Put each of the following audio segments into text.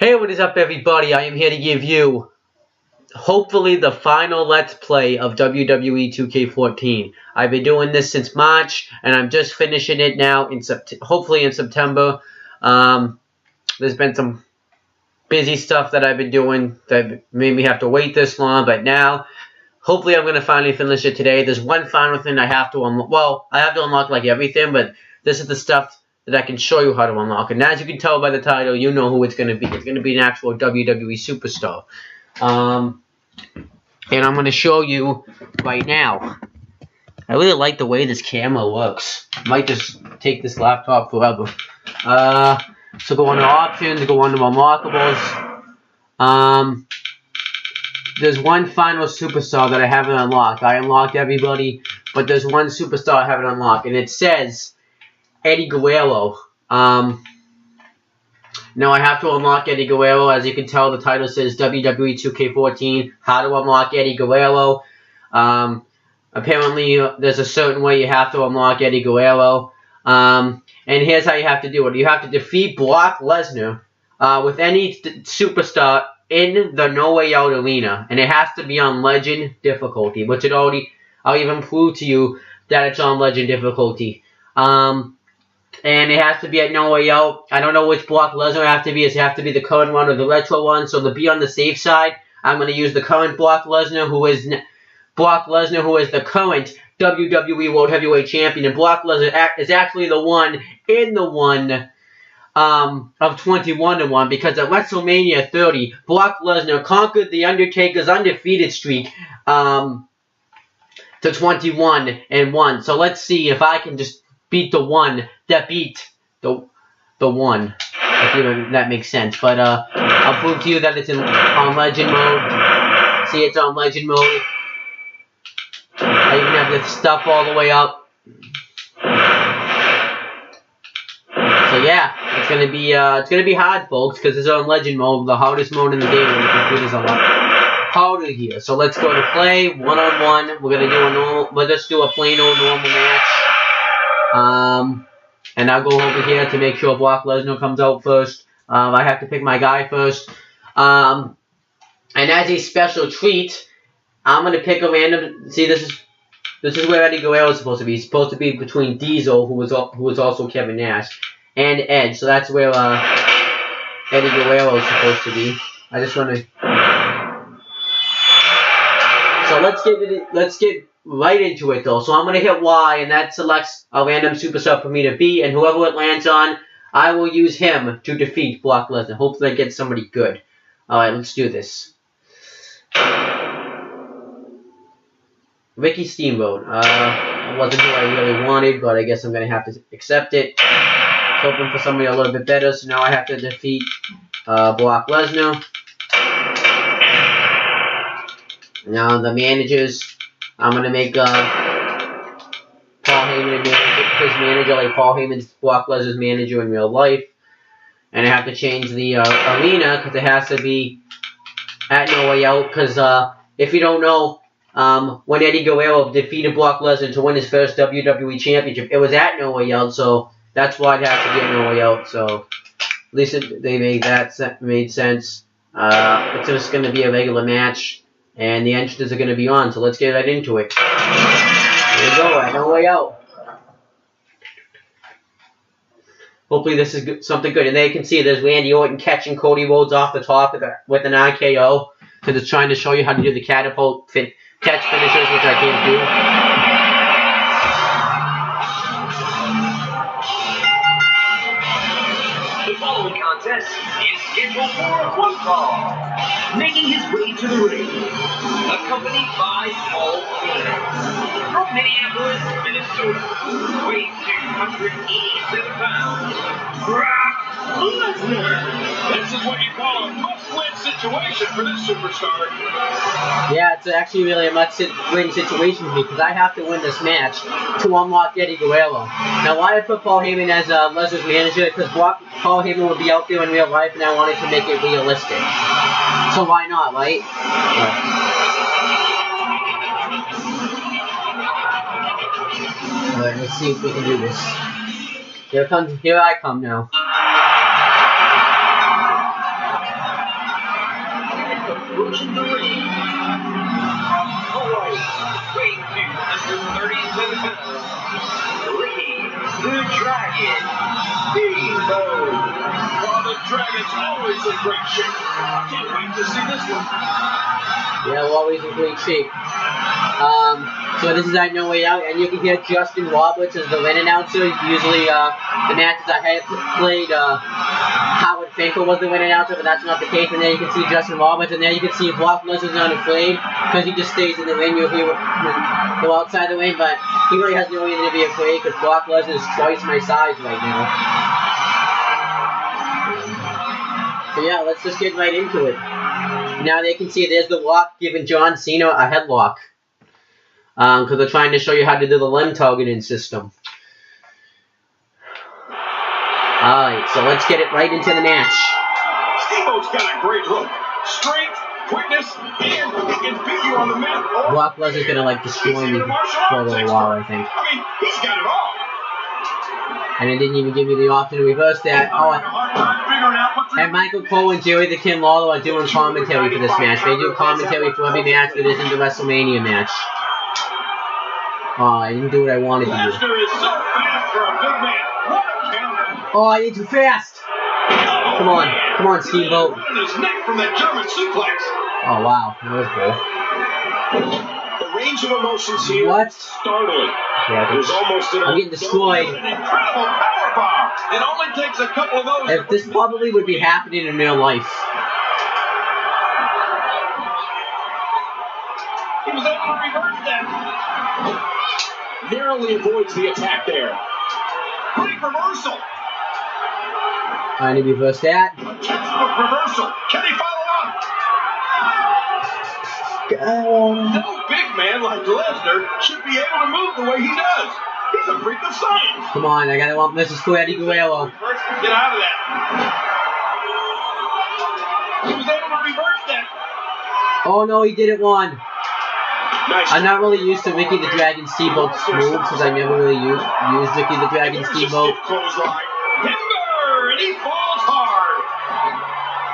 Hey, what is up everybody? I am here to give you, hopefully, the final Let's Play of WWE 2K14. I've been doing this since March, and I'm just finishing it now, hopefully in September. There's been some busy stuff that I've been doing that made me have to wait this long, but now, hopefully I'm going to finally finish it today. There's one final thing I have to unlock. Well, I have to unlock like everything, but this is the stuff that I can show you how to unlock. And as you can tell by the title, you know who it's going to be. It's going to be an actual WWE superstar. And I'm going to show you right now. I really like the way this camera looks. I might just take this laptop forever. So go under options, go under unlockables. There's one final superstar that I haven't unlocked. I unlocked everybody, but there's one superstar I haven't unlocked. And it says Eddie Guerrero. Now I have to unlock Eddie Guerrero. As you can tell, the title says WWE 2K14, how to unlock Eddie Guerrero. Apparently, there's a certain way you have to unlock Eddie Guerrero. And here's how you have to do it. You have to defeat Brock Lesnar with any superstar in the No Way Out arena. And it has to be on Legend difficulty, which I'll even prove to you that it's on Legend difficulty. And it has to be at No Way Out. I don't know which Brock Lesnar it has to be. Does it have to be the current one or the retro one? So to be on the safe side, I'm going to use the current Brock Lesnar, who is the current WWE World Heavyweight Champion. And Brock Lesnar is actually the one in the one of 21-1, because at WrestleMania 30, Brock Lesnar conquered The Undertaker's undefeated streak to 21-1. So let's see if I can just beat the one that beat the one. If that makes sense. But I'll prove to you that it's on Legend mode. See, it's on Legend mode. I even have this stuff all the way up. So yeah, it's gonna be hard, folks, because it's on Legend mode, the hardest mode in the game, and the computer's a lot harder here. So let's go to play one-on-one. We're gonna do a normal. We'll just do a plain old normal match. And I'll go over here to make sure Brock Lesnar comes out first. I have to pick my guy first. And as a special treat, I'm gonna pick a random. See, this is where Eddie Guerrero is supposed to be. He's supposed to be between Diesel, who was also Kevin Nash, and Edge. So that's where Eddie Guerrero is supposed to be. I just want to. So let's get right into it, though. So I'm going to hit Y, and that selects a random superstar for me to beat, and whoever it lands on, I will use him to defeat Brock Lesnar. Hopefully I get somebody good. Alright, let's do this. Ricky Steamboat. It wasn't who I really wanted, but I guess I'm going to have to accept it. Hoping for somebody a little bit better, so now I have to defeat Brock Lesnar. Now the managers, I'm going to make Paul Heyman his manager, like Paul Heyman's Brock Lesnar's manager in real life. And I have to change the arena, because it has to be at No Way Out. Because if you don't know, when Eddie Guerrero defeated Brock Lesnar to win his first WWE Championship, it was at No Way Out, so that's why it has to be at No Way Out. So at least they made sense. It's just going to be a regular match. And the entrances are going to be on, so let's get right into it. Here we go, at No Way Out. Hopefully this is something good. And there you can see there's Randy Orton catching Cody Rhodes off the top with an RKO. Because it's trying to show you how to do the catapult catch finishers, which I can't do. The following contest is scheduled for one fall. Making his way to the ring, accompanied by Paul Heyman. From Minneapolis, Minnesota, weighs 287 pounds, Brock Lesnar. This is what you call a must-win situation for this superstar. Yeah, it's actually really a must-win situation for me, because I have to win this match to unlock Eddie Guerrero. Now, why I put Paul Heyman as Lesnar's manager? Because Paul Heyman would be out there in real life, and I wanted to make it realistic. So why not, right? Alright, let's see if we can do this. Here I come now. approaching the ring. From Hawaii, weighing 237 pounds, Ricky the Dragon Steamboat. Well, the Dragon's always in great shape. Can't wait to see this one. Yeah, we're always in great shape. So this is our No Way Out, and you can hear Justin Roberts as the ring announcer. Usually, the matches I had played, Howard Finkel was the ring announcer, but that's not the case. And there you can see Justin Roberts, and there you can see Brock Lesnar's not afraid, because he just stays in the ring. You'll hear him go outside the ring, but he really has no reason to be afraid, because Brock Lesnar is twice my size right now. So yeah, let's just get right into it. Now they can see there's the Rock giving John Cena a headlock. Because they're trying to show you how to do the limb targeting system. Alright, so let's get it right into the match. Steamboat's got a great hook. Strength, quickness, and he can beat you on the mat. Brock Lesnar's gonna like destroy me for a little while, I think. I mean, he's got it all. And it didn't even give me the option to reverse that. Oh, and Michael Cole and Jerry the King Lawler are doing commentary for this match. They do commentary for every match that isn't the WrestleMania match. Oh, I didn't do what I wanted to do. Lesnar is so fast for a big man. What a counter. Oh, I need too fast. Come on, Steamboat. His neck from that German suplex. Oh wow, that was cool. The range of emotions here. What? Startling. Yeah, There's almost I'm getting destroyed. An incredible power bomb. It only takes a couple of those. If this probably would be happening in real life. He was able to reverse that. Narrowly avoids the attack there. Great reversal. I need to reverse that. A textbook reversal. Can he follow up? No big man like Lesnar should be able to move the way he does. He's a freak of science. Come on, I gotta want Mrs. Guerrero. First, get out of that. He was able to reverse that. Oh no, he didn't won. Nice. I'm not really used to Ricky the Dragon Steamboat's moves because I never really used Ricky the Dragon Steamboat. Timber, and he falls hard.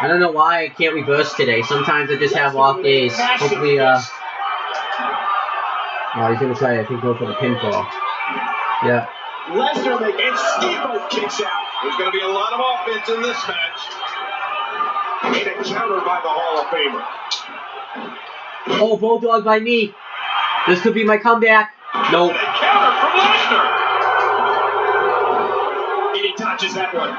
I don't know why I can't reverse today. Sometimes I just have off days. Hopefully, oh, he's gonna try, I think, go for the pinfall. Yeah. Lesnar and Steamboat kicks out. There's gonna be a lot of offense in this match. And a counter by the Hall of Famer. Oh, Bulldog by me. This could be my comeback. Nope. And a counter from Lesnar. And he touches that one.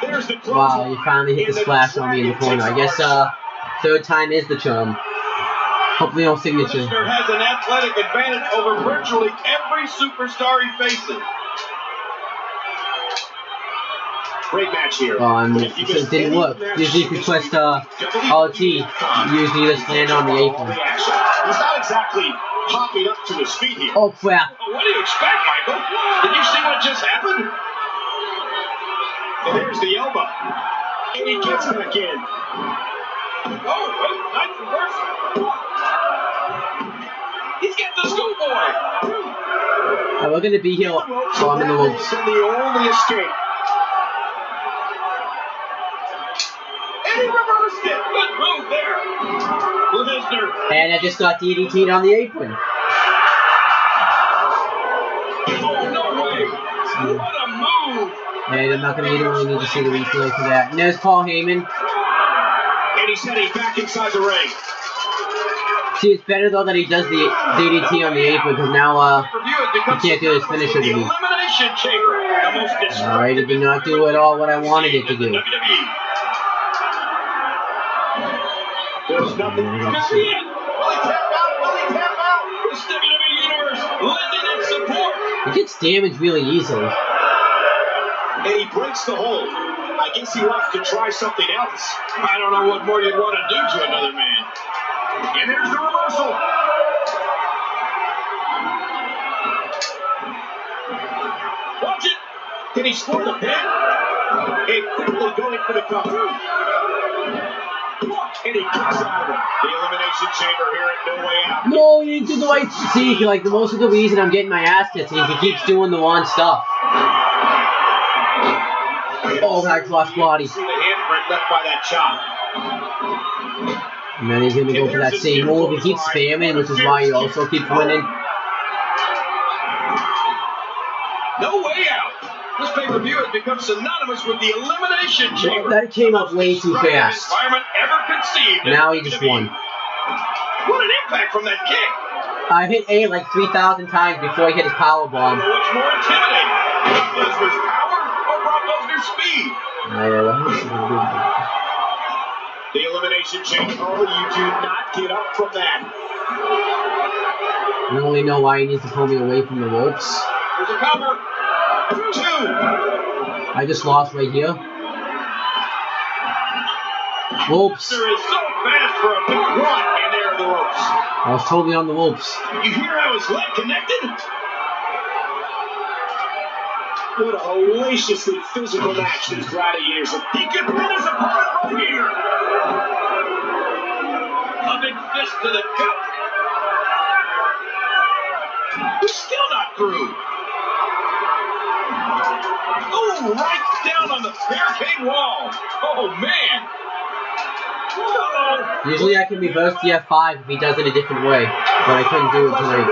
There's the close. Wow, you finally hit the splash on me in the corner. I guess third time is the charm. Hopefully no signature. Lesnar has an athletic advantage over virtually every superstar he faces. Great match here. It didn't work. Usually if you press RT, you usually just land on the apron. He's not exactly popping up to his feet here. Oh crap. What do you expect, Michael? Did you see what just happened? And there's the elbow. And he gets back in. Oh, nice reversal. He's got the schoolboy. We're going to be here. Oh, I'm in the ropes. And the only escape. And he reversed it. Good move there. Lesnar. And I just got DDT'd on the apron. Oh, no way. What a move. And I'm not going to really need to see the replay for that. And there's Paul Heyman. And he's heading back inside the ring. See, it's better though that he does the DDT on the apron because now he can't do his finisher to me. Alright, it did not do at all what I wanted it to do. There's nothing. Will he tap out? Will he tap out? The WWE Universe lending its support. It gets damaged really easily. And he breaks the hold. I guess he wants to try something else. I don't know what more you'd want to do to another man. And there's the reversal. Watch it. Can he score the pin? And quickly going for the cover. And he kicks out of it. The elimination chamber here at No Way Out. No, he didn't do the right. See, like the most of the reason I'm getting my ass kicked is he keeps doing the wrong stuff. Oh, that cross body. See the handprint left by that chop. And then he's going to go for that same move. He keeps spamming, which is why he also keeps winning. No way out. This pay-per-view has become synonymous with the elimination chamber. That came up way too fast. Environment ever conceived. Now he just won. What an impact from that kick. I hit A like 3,000 times before he hit his power bomb. What's more intimidating? Brock Lesnar's power or Brock Lesnar's speed? The elimination chamber. Oh, you do not get up from that. I don't really know why he needs to pull me away from the ropes. There's a cover. 2. I just lost right here. Ropes. There is so fast for a big 1, and there are the ropes. I was totally on the ropes. You hear how his leg connected? What a hellaciously physical match these gladiators have. He could pin his opponent right here. A big fist to the gut. He's still not through. Oh, right down on the barricade wall. Oh, man. Uh-oh. Usually I can reverse the F5 if he does it a different way, but I couldn't do it tonight.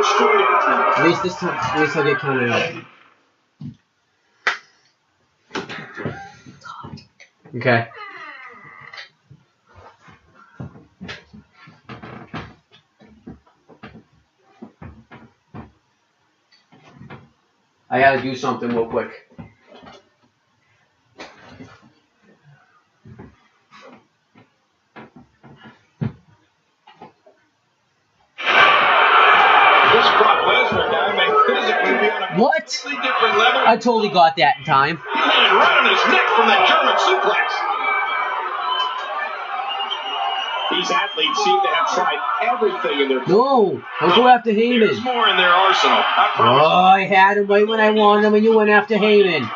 At least this time, at least I'll get counted out. Okay. I gotta do something real quick. What? I totally got that in time. He landed right on his neck from that German suplex. These athletes seem to have tried everything in their... No! Don't go after Heyman. There's more in their arsenal. I had him right when I wanted him, and you went after Heyman.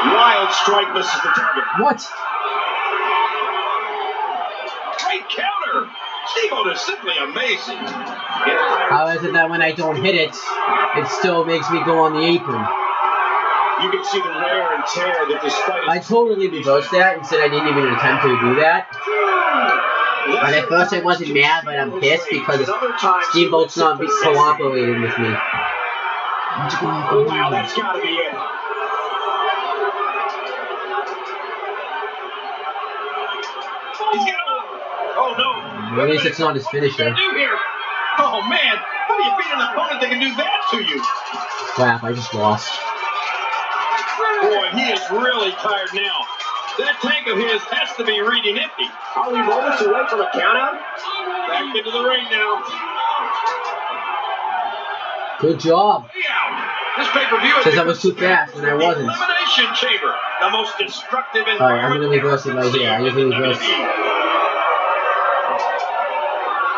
Wild strike misses the target. What? Great counter. Steve-O is simply amazing. How is it that when I don't hit it, it still makes me go on the apron? You can see the wear and tear that despite... I totally reversed that and said I didn't even attempt to do that. But at first I wasn't mad, but I'm pissed because Steamboat's not cooperating with me. Wow, that's gotta be it. He's got... Oh no. At least it's not his finisher. Oh man, how do you beat an opponent that can do that to you? Crap, I just lost. Boy, he is really tired now. That tank of his has to be reading empty. Are we moments away from a countout? Back into the ring now. Good job. This pay-per-view says I was too fast, and I wasn't. Elimination chamber, the most destructive environment. Alright, I'm gonna reverse it right here. I usually reverse.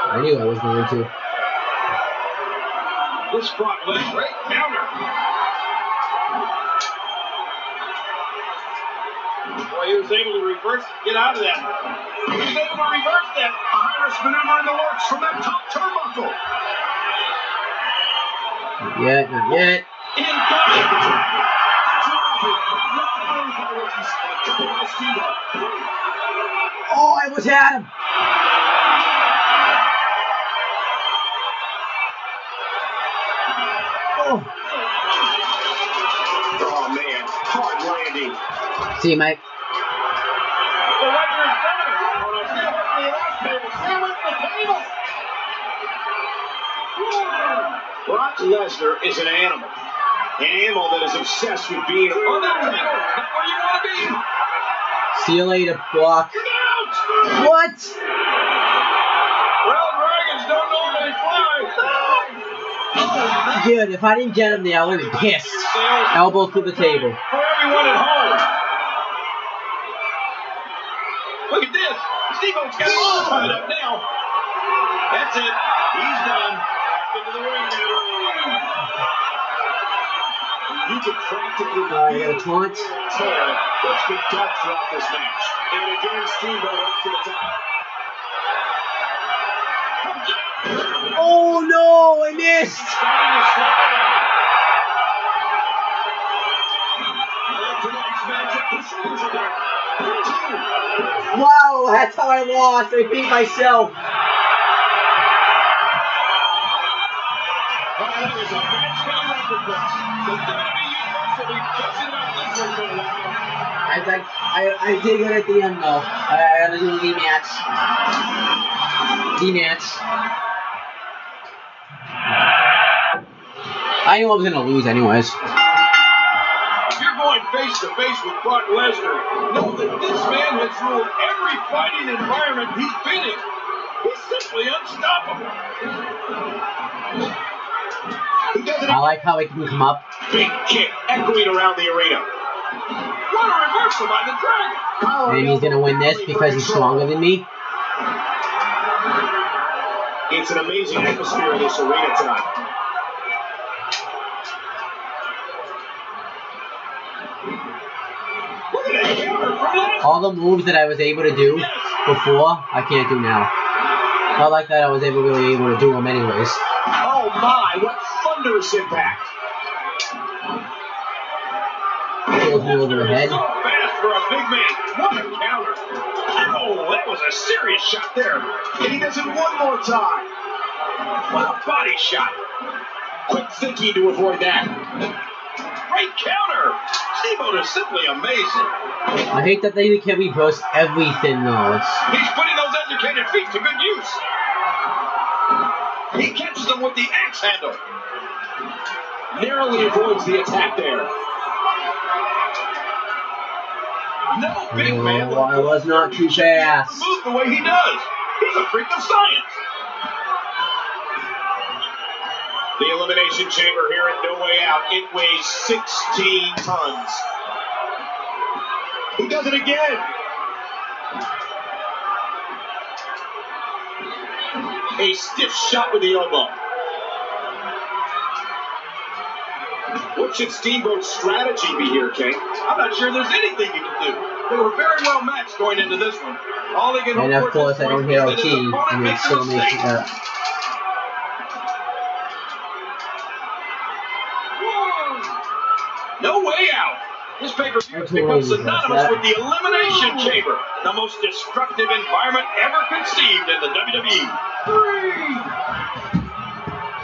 I knew I was going to. This Brock Lesnar, great counter. Boy, he was able to reverse, get out of that. He was able to reverse that. A high-risk maneuver in the works from that top turnbuckle. Not yet, not yet. Oh, I almost had him. Oh man, hard landing. See, Mike. Brock Lesnar is an animal that is obsessed with being on that table, not where you want to be. See you later, Brock. What? Well, dragons don't normally fly. Dude, if I didn't get him there, I would have been pissed. Elbow through the table. For everyone at home. Look at this. Steve-O's got him all tied up now. That's it. He's done. Back into the ring now. You can practically I got a taunt. tear that's been done throughout this match. And again, Steve-O up to the top. Oh no, I missed! Wow, that's how I lost. I beat myself. That was a match for the record books. The WWE Universal will be pushing out this one for a while. I did good at the end though. I gotta do a rematch. I knew I was gonna lose anyways. If you're going face to face with Brock Lesnar, know that this man has ruled every fighting environment he's been in. He's simply unstoppable. I like how it can come up. Big kick echoing around the arena. What a reversal by the Dragon. And he's gonna win this because he's stronger than me. It's an amazing atmosphere in this arena tonight. Look at that counter from Lesnar. All the moves that I was able to do before, I can't do now. Not like that I was able to do them anyways. Oh my, what thunderous impact. Kills me over the head. So fast for a big man. What a counter. Oh, that was a serious shot there. And he does it one more time. What a body shot. Quick thinking to avoid that. Great counter. Steamboat is simply amazing. I hate that they can reverse everything though. He's putting those educated feet to good use. He catches them with the axe handle. Narrowly avoids the attack there. No big man. Oh, I was not too fast. Move the way he does. He's a freak of science. The Elimination Chamber here at No Way Out. It weighs 16 tons. He does it again. A stiff shot with the elbow. What should Steamboat's strategy be here, King? I'm not sure there's anything you can do. They were very well matched going into this one. All they can hope And of for course, I don't hear OT, and it still makes it up. No Way Out. This pay-per-view has become synonymous with the Elimination Chamber, the most destructive environment ever conceived in the WWE.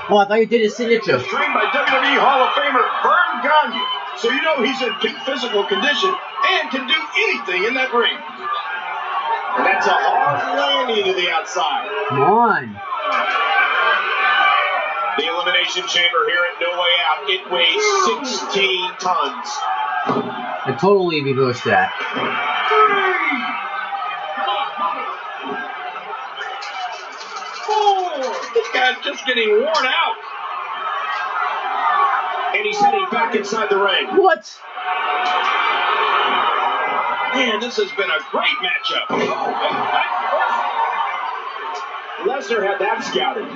Oh, I thought you did his signature. Trained by WWE Hall of Famer Vern Gagne, so you know he's in peak physical condition and can do anything in that ring. And that's a hard landing to the outside. Come on. The Elimination Chamber here at No Way Out, it weighs 16 tons. I totally reversed that. 4. This guy's just getting worn out. And he's heading back inside the ring. What? Man, this has been a great matchup. Lesnar had that scouted.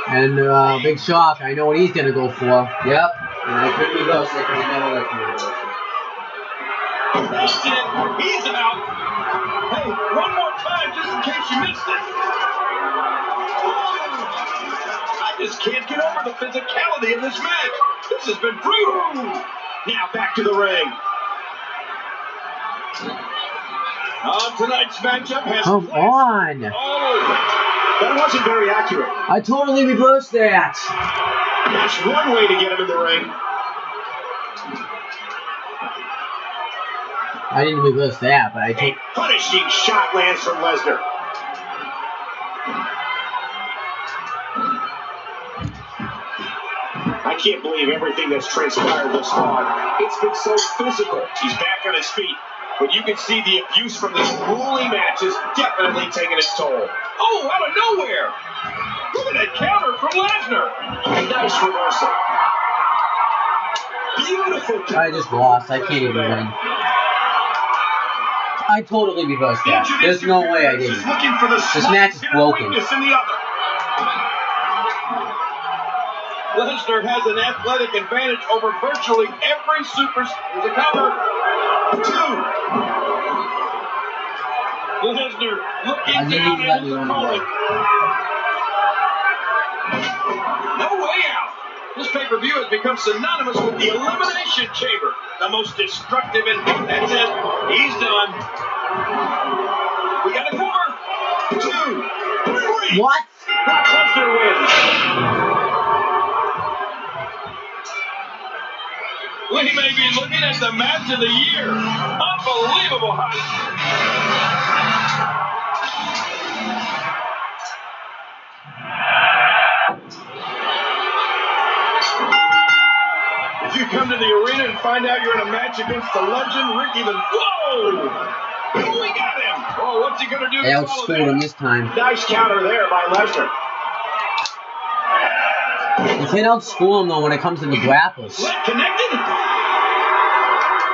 And big shock. I know what he's gonna go for. Yep. And I couldn't reverse it because he never let me reverse it. That's it. He's out. Hey, one more time just in case you missed it. I just can't get over the physicality of this match. This has been brutal. Now back to the ring. Tonight's matchup has Come on. That wasn't very accurate. I totally reversed that. That's one way to get him in the ring. I didn't reverse that, but I A took. punishing shot lands from Lesnar. I can't believe everything that's transpired thus far. It's been so physical. He's back on his feet. But you can see the abuse from this grueling match is definitely taking its toll. Oh, out of nowhere! Look at that counter from Lesnar! Nice reversal. Beautiful counter. I just lost. I can't even win. I totally reversed that. There's no way I didn't. This match is broken. Lesnar has an athletic advantage over virtually every superstar. There's a cover. 2. Lesnar looking down at his opponent. No Way Out. This pay-per-view has become synonymous with the Elimination Chamber, the most destructive and that's it. He's done. on. We got a cover. 2, 3. What? Brock Lesnar wins. We may be looking at the match of the year. Unbelievable hype. If you come to the arena and find out you're in a match against the legend, Ricky the... Whoa! We got him! Oh, what's he going to do? They outscored him this time. Nice counter there by Lesnar. You can't outscore him, though, when it comes to the grapples. Leg connected.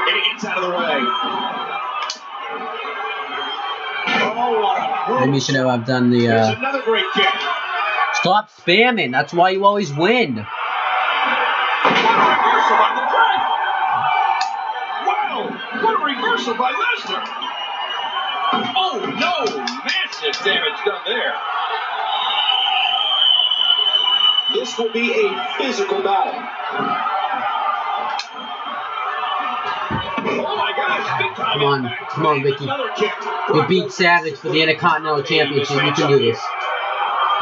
And he gets out of the way. Oh, what a... Maybe should have done the, There's another great kick. Stop spamming. That's why you always win. Reversal by the Dragon. Wow, what a reversal by Lesnar. Oh no, massive damage done there. This will be a physical battle. Oh my gosh, big time. Come on, Vicky. You beat Savage for the Intercontinental Championship. You can do this.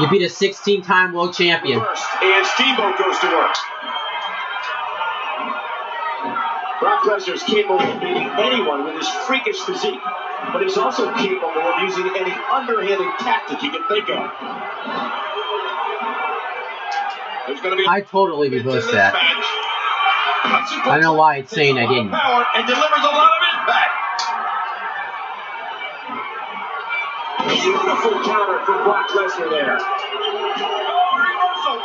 You beat a 16-time world champion. And Steamboat goes to work. Brock Lesnar is capable of beating anyone with his freakish physique, but he's also capable of using any underhanded tactic he can think of. There's going to be I totally reversed that. I don't know why it's saying I didn't. Power and delivers a lot of impact. Beautiful counter from Brock Lesnar there. Oh, reversal.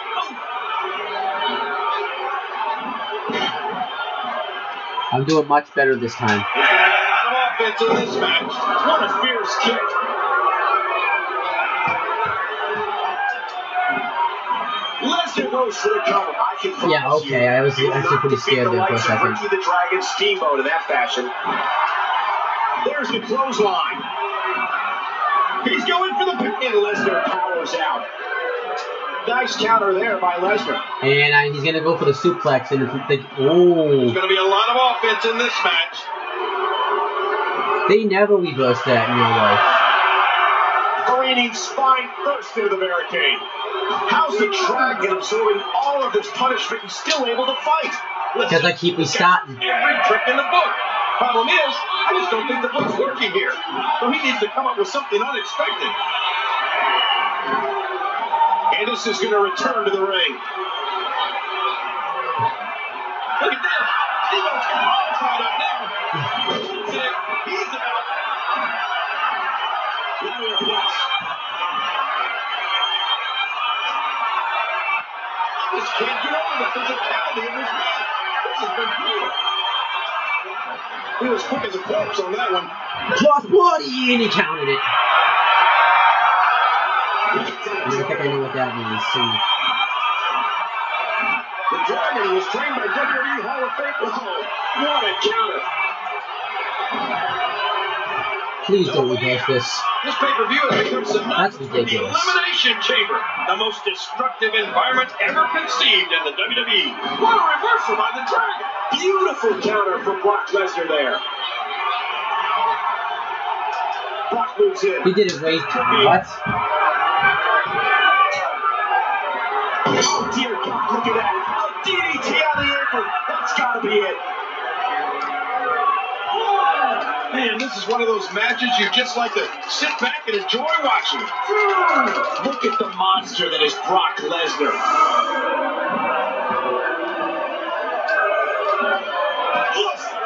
I'm doing much better this time. There's going to be a lot of offense in this match. What a fierce kick. Lesnar goes for the cover. Yeah, okay. I was actually pretty scared there for a second. Ricky the Dragon Steamboat in that fashion. There's the clothesline. He's going for the pin. And Lesnar powers out. Nice counter there by Lesnar. And he's going to go for the suplex. And oh. There's going to be a lot of offense in this match. They never reverse that in real life. Careening spine first through the barricade. How's the Dragon absorbing all of this punishment and still able to fight? Because I keep restarting. Every trick in the book. Problem is, I just don't think the book's working here. So he needs to come up with something unexpected. Anderson is going to return to the ring. Look at this. Steamboat's all tied up now. That's it. He's out. Warrior Plus. I just can't get over the physicality of this match. This has been brutal. He was quick as a corpse on that one. Cross body, and he counted it. I think I know what that means. The Dragon was trained by WWE Hall of Fame. Oh, what a counter. Please don't reverse this. This pay-per-view has become synonymous That's with the ridiculous. Elimination Chamber, the most destructive environment ever conceived in the WWE. What a reversal by the Dragon. Beautiful counter from Brock Lesnar there. Brock moves in. He did it right. What? Oh, dear God, look at that. A DDT on the apron. That's got to be it. Man, this is one of those matches you just like to sit back and enjoy watching. Look at the monster that is Brock Lesnar.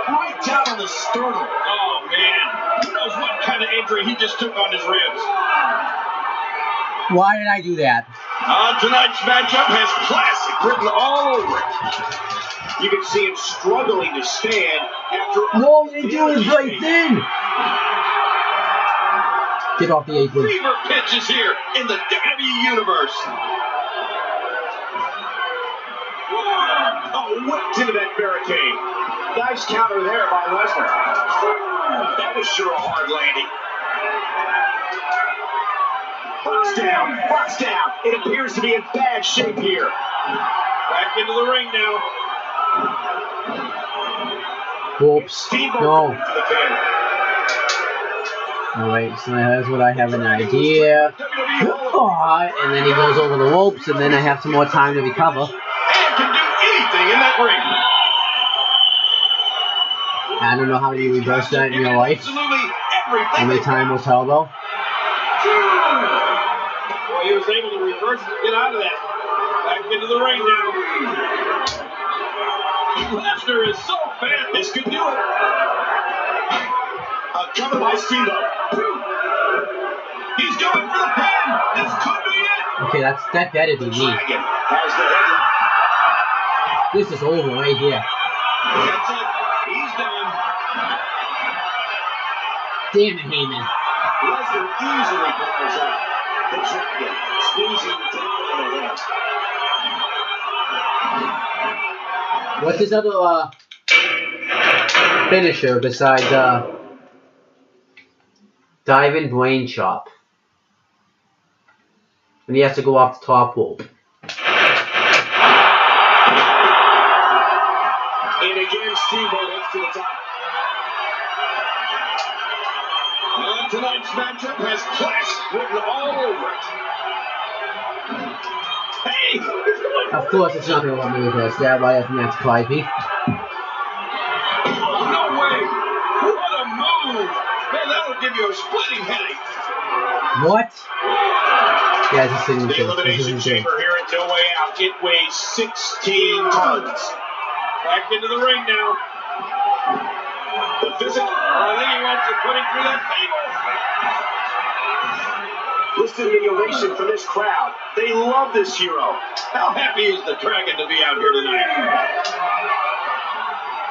Right down on the sternum. Oh, man. Who knows what kind of injury he just took on his ribs. Why did I do that? Tonight's matchup has classic written all over it. You can see him struggling to stand after... No, you didn't do it right then! Get off the apron. Fever pitches here in the WWE Universe. Oh, whipped into that barricade. Nice counter there by Lesnar. That was sure a hard landing. Brock's down. Brock's down. It appears to be in bad shape here. Back into the ring now. Whoops. No. Alright, so that's what I have an idea. Oh, and then he goes over the ropes, and then I have some more time to recover. And can do anything in that ring. I don't know how you reverse that in your life. Only time will tell, though. Well, he was able to reverse and get out of that. Back into the ring now. Lesnar is so fast. This could do it. Covered by Steamboat. He's going for the pin. This could be it. Okay, that better be me. This is over right here. That's it. He's done. Damn it, Heyman. Lesnar easily powers out. The Dragon squeezing down on the head. What's his other finisher besides Diving Brain Chop? And he has to go off the top rope. And again, Steamboat up to the top. And tonight's matchup has class written all over it. Hey! Of course, it's not going to let me reverse that. Why doesn't that surprise me? Oh, no way! What a move! Man, that'll give you a splitting headache. What? Yeah, it's a The elimination chamber here at No Way Out. It weighs 16 tons. Back into the ring now. The physical. I think he wants it putting through that table. Listen to the ovation from this crowd. They love this hero. How happy is the Dragon to be out here tonight?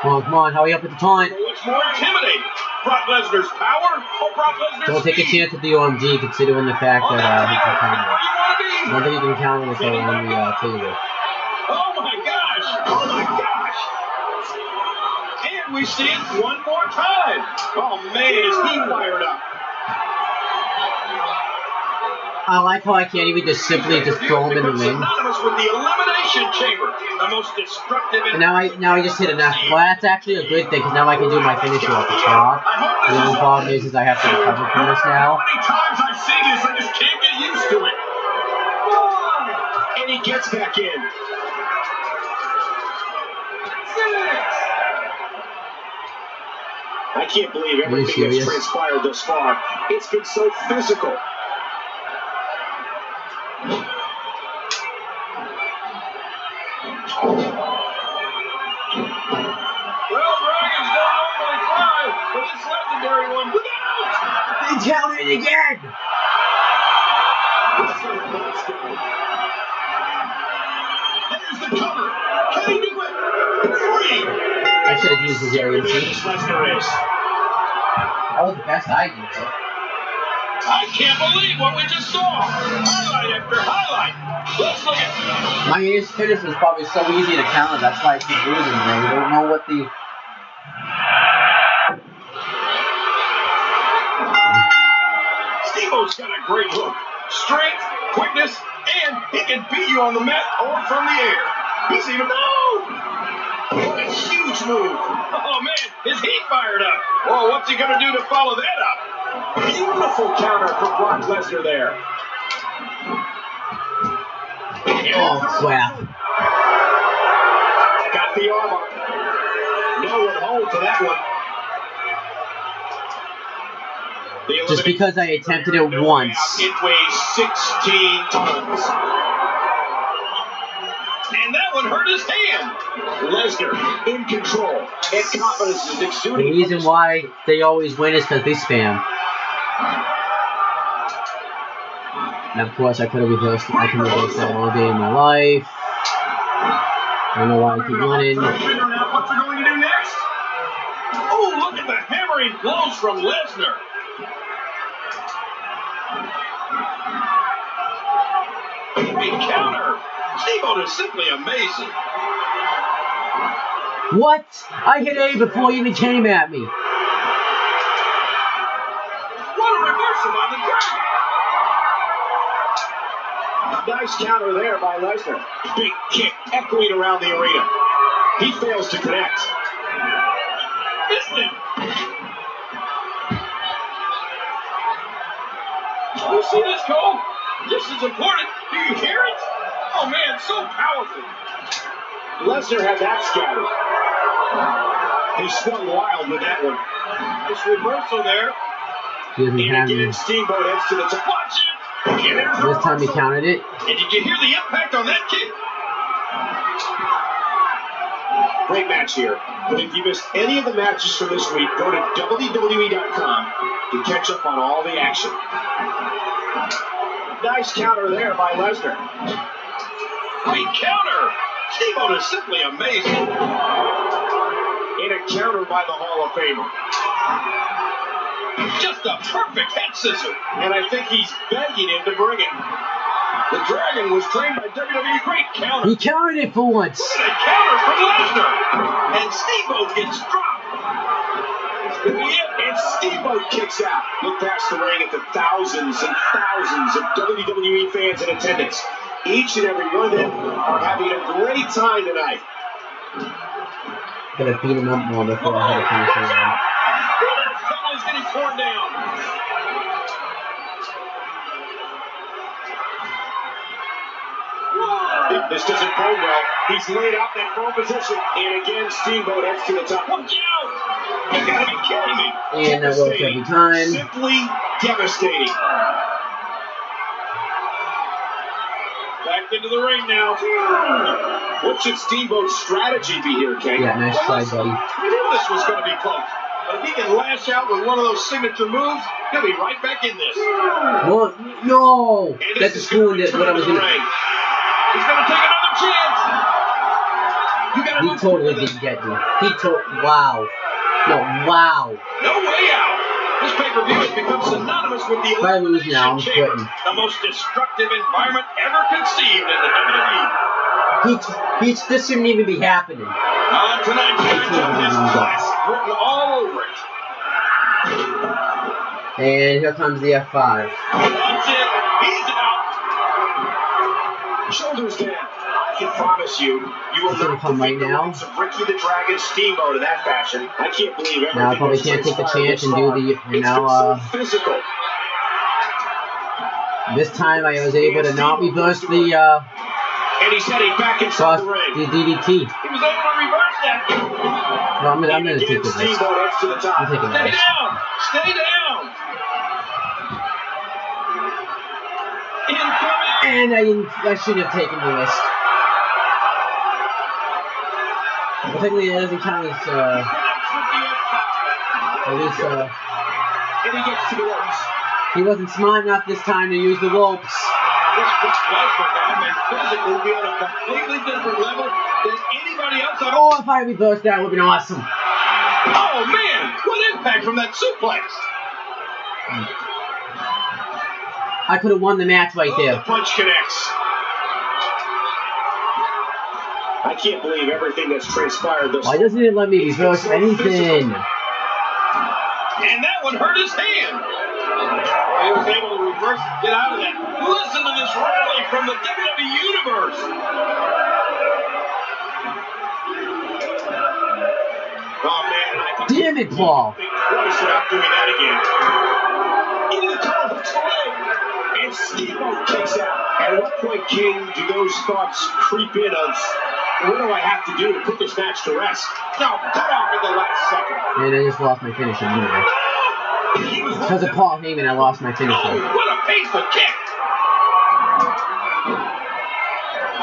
Come on, hurry up with the time. What's more intimidating? Brock Lesnar's power or Brock Lesnar's Don't take a chance with the OMG, considering the fact that he can counter it. I don't think he can counter it on the table. Oh my gosh! Oh my gosh! And we see it one more time. Oh man, is he fired up? I like how I can't even just simply just throw him in the ring. Synonymous with the elimination chamber, the most destructive. And now I just hit enough. Well, that's actually a good thing because now I can do my finisher at the top. And the only problem is I have to recover from this now. How many times I've seen this, I just can't get used to it. And he gets back in. 6. I can't believe everything that's transpired thus far. It's been so physical. Well, dragons don't normally fly, but this legendary one, look out! They counted again! There's the cover. Can he do it? 3. I should have used the Guerrero. That was the best I did. I can't believe what we just saw. Highlight after highlight. Let's look at my ace finish was probably so easy to counter. That's why I keep losing. Man, you don't know what the. Steve-O's got a great hook. Strength, quickness, and he can beat you on the mat or from the air. He's even. No! What a huge move. Oh, man, his heat fired up. Oh, what's he going to do to follow that up? Beautiful counter from Brock Lesnar there. Oh, crap. Got the arm up. No one home for that one. Just because I attempted it once. It weighs 16 tons. And that one hurt his hand. Lesnar in control. And confidence is exuding. The reason why they always win is because they spam. And of course, I could have reversed. I can reverse that all day in my life. I don't know why I keep running. Figuring out what they're going to do next. Oh, look at the hammering blows from Lesnar. Big counter. Steve-O is simply amazing. What? I hit A before he even came at me. What a reversal on the Dragon. Nice counter there by Lesnar. Big kick echoing around the arena. He fails to connect. Missed it. You see this, Cole? This is important. Do you hear it? Oh, man, so powerful. Lesnar had that scattered. He swung wild with that one. Nice reversal there. And again, Steamboat heads to the top. Watch it! This time he counted it. And did you hear the impact on that kick? Great match here. But if you missed any of the matches from this week, go to WWE.com to catch up on all the action. Nice counter there by Lesnar. Great counter! Steamboat is simply amazing. And a counter by the Hall of Famer. Just a perfect head scissor. And I think he's begging him to bring it. The Dragon was trained by WWE. Great counter. He countered it for once. Look at a counter from Lesnar. And Steamboat gets dropped. It's going to be it. And Steamboat kicks out. Look past the ring at the thousands and thousands of WWE fans in attendance. Each and every one of them are having a great time tonight. Gonna beat him up more before I had to finish him. Is getting torn down. This doesn't bode well. He's laid out that full position. And again, Steamboat heads to the top. Watch out! You gotta be kidding me. And that works every time. Simply devastating. Back into the ring now. What should Steamboat's strategy be here, King? Yeah, nice try, buddy. We knew this was going to be close. But if he can lash out with one of those signature moves, he'll be right back in this. What? No! That's just ruined it. What I was going to... He's going to take another chance. He totally didn't get me. Wow. No, wow. No way out. This pay-per-view has become synonymous with the elimination chamber, the most destructive environment ever conceived in the WWE. This shouldn't even be happening. Tonight's matchup has class written all over it. And here comes the F5. That's it. He's out. Shoulders down. I can promise you, you will not come right now. Of Ricky the Dragon Steamboat in that fashion. I can't believe everything. Now I probably can't take the chance and do the. And now, physical. This time I was able to not reverse the. And he's heading back inside the ring. The DDT. He was able to reverse that. No, I'm going to take the risk. I'm taking the risk. Stay down. And I shouldn't have taken the risk. Well, technically, it doesn't count as, at least, and he gets to the ropes. He wasn't smart enough this time to use the ropes. This Lesnar guy may physically be on a completely different level than anybody else. Oh, if I reversed that, it would have been awesome. Oh, man! What impact from that suplex! I could have won the match right there. The punch connects. I can't believe everything that's transpired this. Why doesn't it let me reverse anything? And that one hurt his hand. He was able to reverse, get out of that. Listen to this rally from the WWE Universe. Oh, man. Damn it, Paul. Twice without doing that again. Into the toe hooks away. And Steamboat kicks out. At what point, King, do those thoughts creep in of, what do I have to do to put this match to rest? No, cut off at the last second. And I just lost my finisher, you know. Because of Paul Heyman, I lost my finisher. Oh, what a painful kick!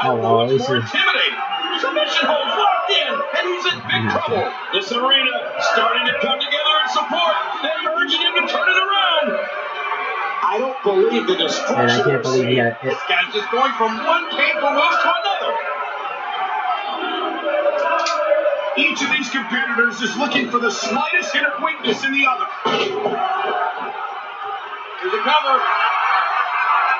Oh, well, at least intimidating. Submission holds locked in, and he's in big trouble. This arena starting to come together in support. They're urging him to turn it around. I don't believe the destruction. And I can't believe yet. This guy's just going from one painful move to another. Each of these competitors is looking for the slightest hint of weakness in the other. Here's a cover.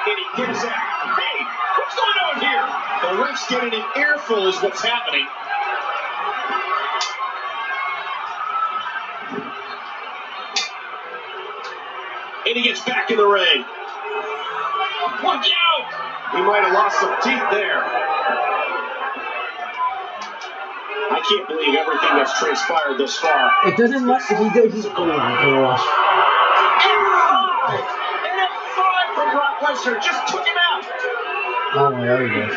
And he gets out. Hey, what's going on here? The ref's getting an earful is what's happening. And he gets back in the ring. Watch out! He might have lost some teeth there. I can't believe everything that's transpired this far. It doesn't look. Oh my gosh. And F5 from Brock Lesnar just took him out. Oh, there he goes.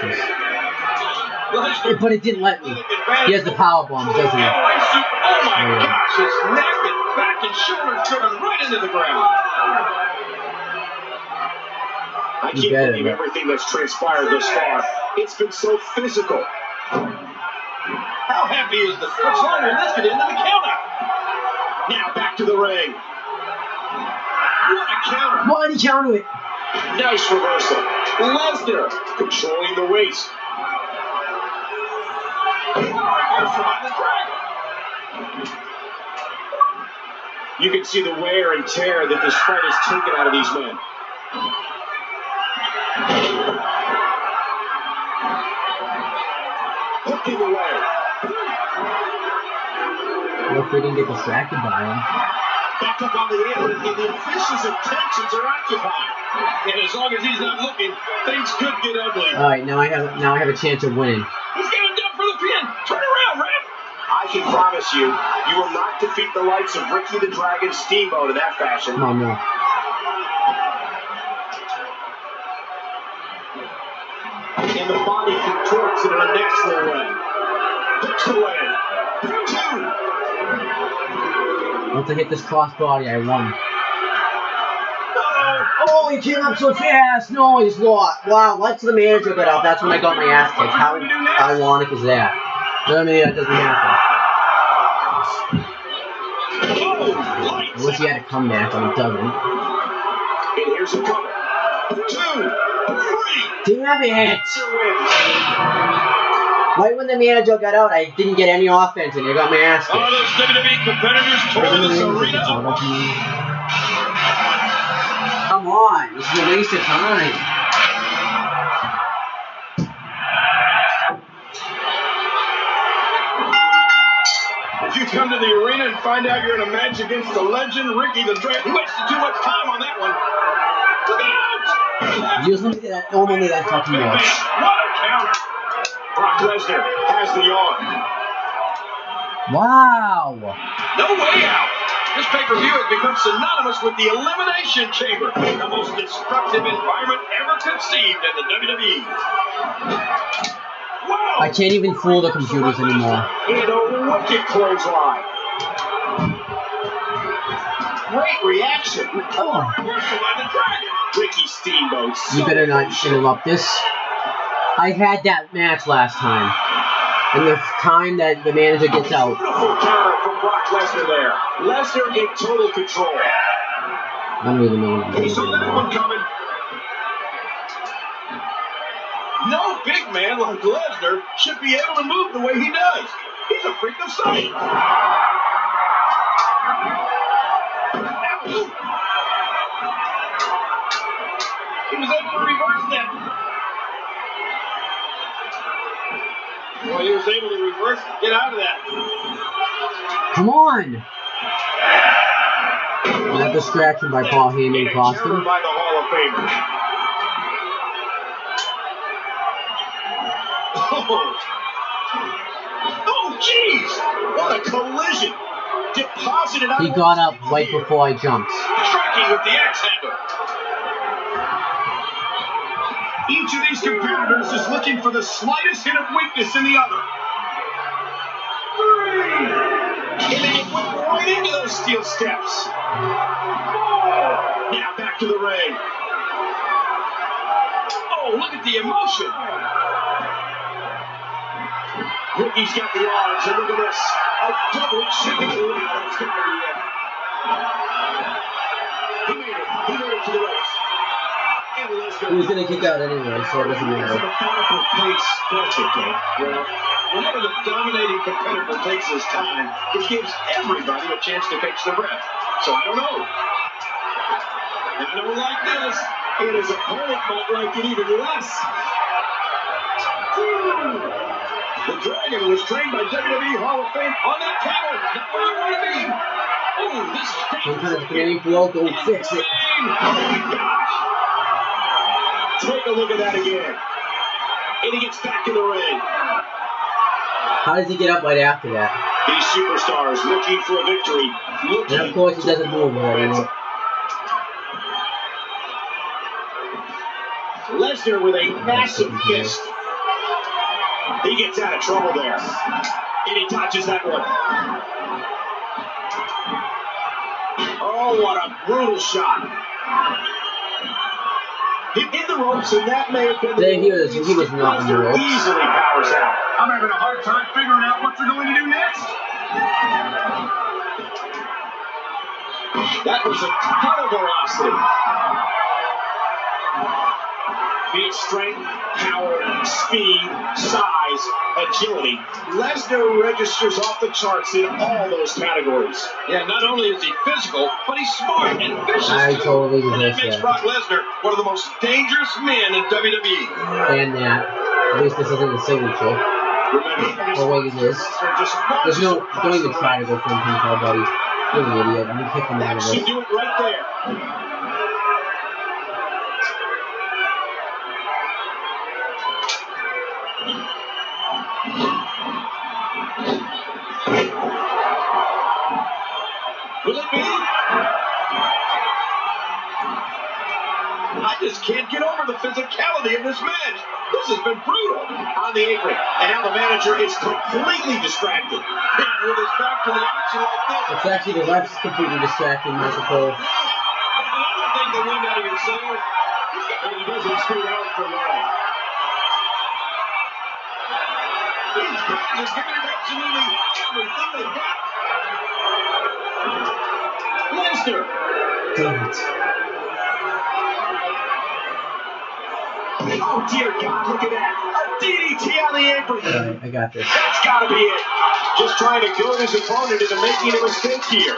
But it didn't let me. He has the power bombs, doesn't he? Oh my gosh, his neck and back and shoulders driven right into the ground. I can't believe everything that's transpired thus far. It's been so physical. How happy is the much longer this could end in the countout? Now back to the ring. What a counter. Why did he counter it? Nice reversal. Lesnar controlling the waist. You can see the wear and tear that this fight has taken out of these men. Hooking away. What if we didn't get distracted by him? Back up on the apron, and the officials' attentions are occupied. And as long as he's not looking, things could get ugly. All right, now I have a chance of winning. He's getting down for the pin. Turn around, ref. I can promise you, you will not defeat the likes of Ricky the Dragon Steamboat in that fashion. Come on, no. And the body contorts in an unnatural way. Hooks away. 2. Once I hit this crossbody, I won. Oh, he came up so fast! No, he's lost. Wow, once the manager got out, that's when I got my ass kicked. How ironic is that? I mean, that doesn't happen. I wish he had a comeback, but he doesn't. And here's a cover. 2, 3. Damn it! Right when the manager got out, I didn't get any offense, and I got my ass kicked. All those WWE competitors tore this arena up. Come on, this is a waste of time. If you come to the arena and find out you're in a match against the legend Ricky the Dragon, you wasted too much time on that one. Look out! Usually that normally that fucking What works. a counter! Brock Lesnar has the arm. Wow! No way out. This pay-per-view has become synonymous with the Elimination Chamber, the most destructive environment ever conceived in the WWE. Wow! I can't even fool the computers anymore. And a wicked clothesline. Great reaction. Oh. Reversal by the Dragon. Ricky Steamboat. You better not interrupt this. I had that match last time. And the time that the manager gets out. Beautiful counter from Brock Lesnar there. Lesnar in total control. I don't even know what I'm He saw that doing. one coming. No big man like Lesnar should be able to move the way he does. He's a freak of sight. He was able to reverse that. Well, he was able to reverse, get out of that. Come on! That distraction by Paul Heyman cost him. By the Hall of Famer. Oh, jeez! What a collision! Deposited out. He got up right before I jumped. Tracking with the axe handle. Each of these competitors is looking for the slightest hint of weakness in the other. 3. And they went right into those steel steps. 4. Now back to the ring. Oh, look at the emotion. Ricky's got the arms, and look at this. A double chicken wing. That's going to be it. He made it. He made it to the race. He was gonna kick out anyway, so it doesn't matter. Mechanical pace does it, though. Well, whenever the dominating competitor takes his time, it gives everybody a chance to catch their breath. So I don't know. I don't like this, and his opponent might like it even less. The Dragon was trained by WWE Hall of Fame on that table. Not where I want to be. Oh, this is sometimes if it ain't broke, don't fix it. Oh my gosh. Take a look at that again. And he gets back in the ring. How does he get up right after that? These superstars looking for a victory. And of course he doesn't move very well. Lesnar with a massive fist. He gets out of trouble there. And he dodges that one. Oh, what a brutal shot. He hit the ropes, and that may have been he was not in the ropes. Easily powers out. I'm having a hard time figuring out what they're going to do next. That was a ton of velocity. Be it strength, power, speed, size, agility. Lesnar registers off the charts in all those categories. Yeah, not only is he physical, but he's smart and vicious. I totally and that makes Brock Lesnar one of the most dangerous men in WWE. And that. At least this isn't a signature. Or wait, it is. There's no, don't even try to go for him, buddy. You're an idiot. I'm gonna kick him out of it. You do it right there. Will it be? I just can't get over the physicality of this match. This has been brutal. On the apron, and now the manager is completely distracted. And with his back to the action like this. It's actually the left's completely distracting, Michael Cole. I don't think the wind out of your sails. And he doesn't stay out for long. These guys are giving it absolutely everything they've got. Lesnar. Damn it. Oh, dear God, look at that. A DDT on the apron. Alright, I got this. That's got to be it. Just trying to goad his opponent into making a mistake here.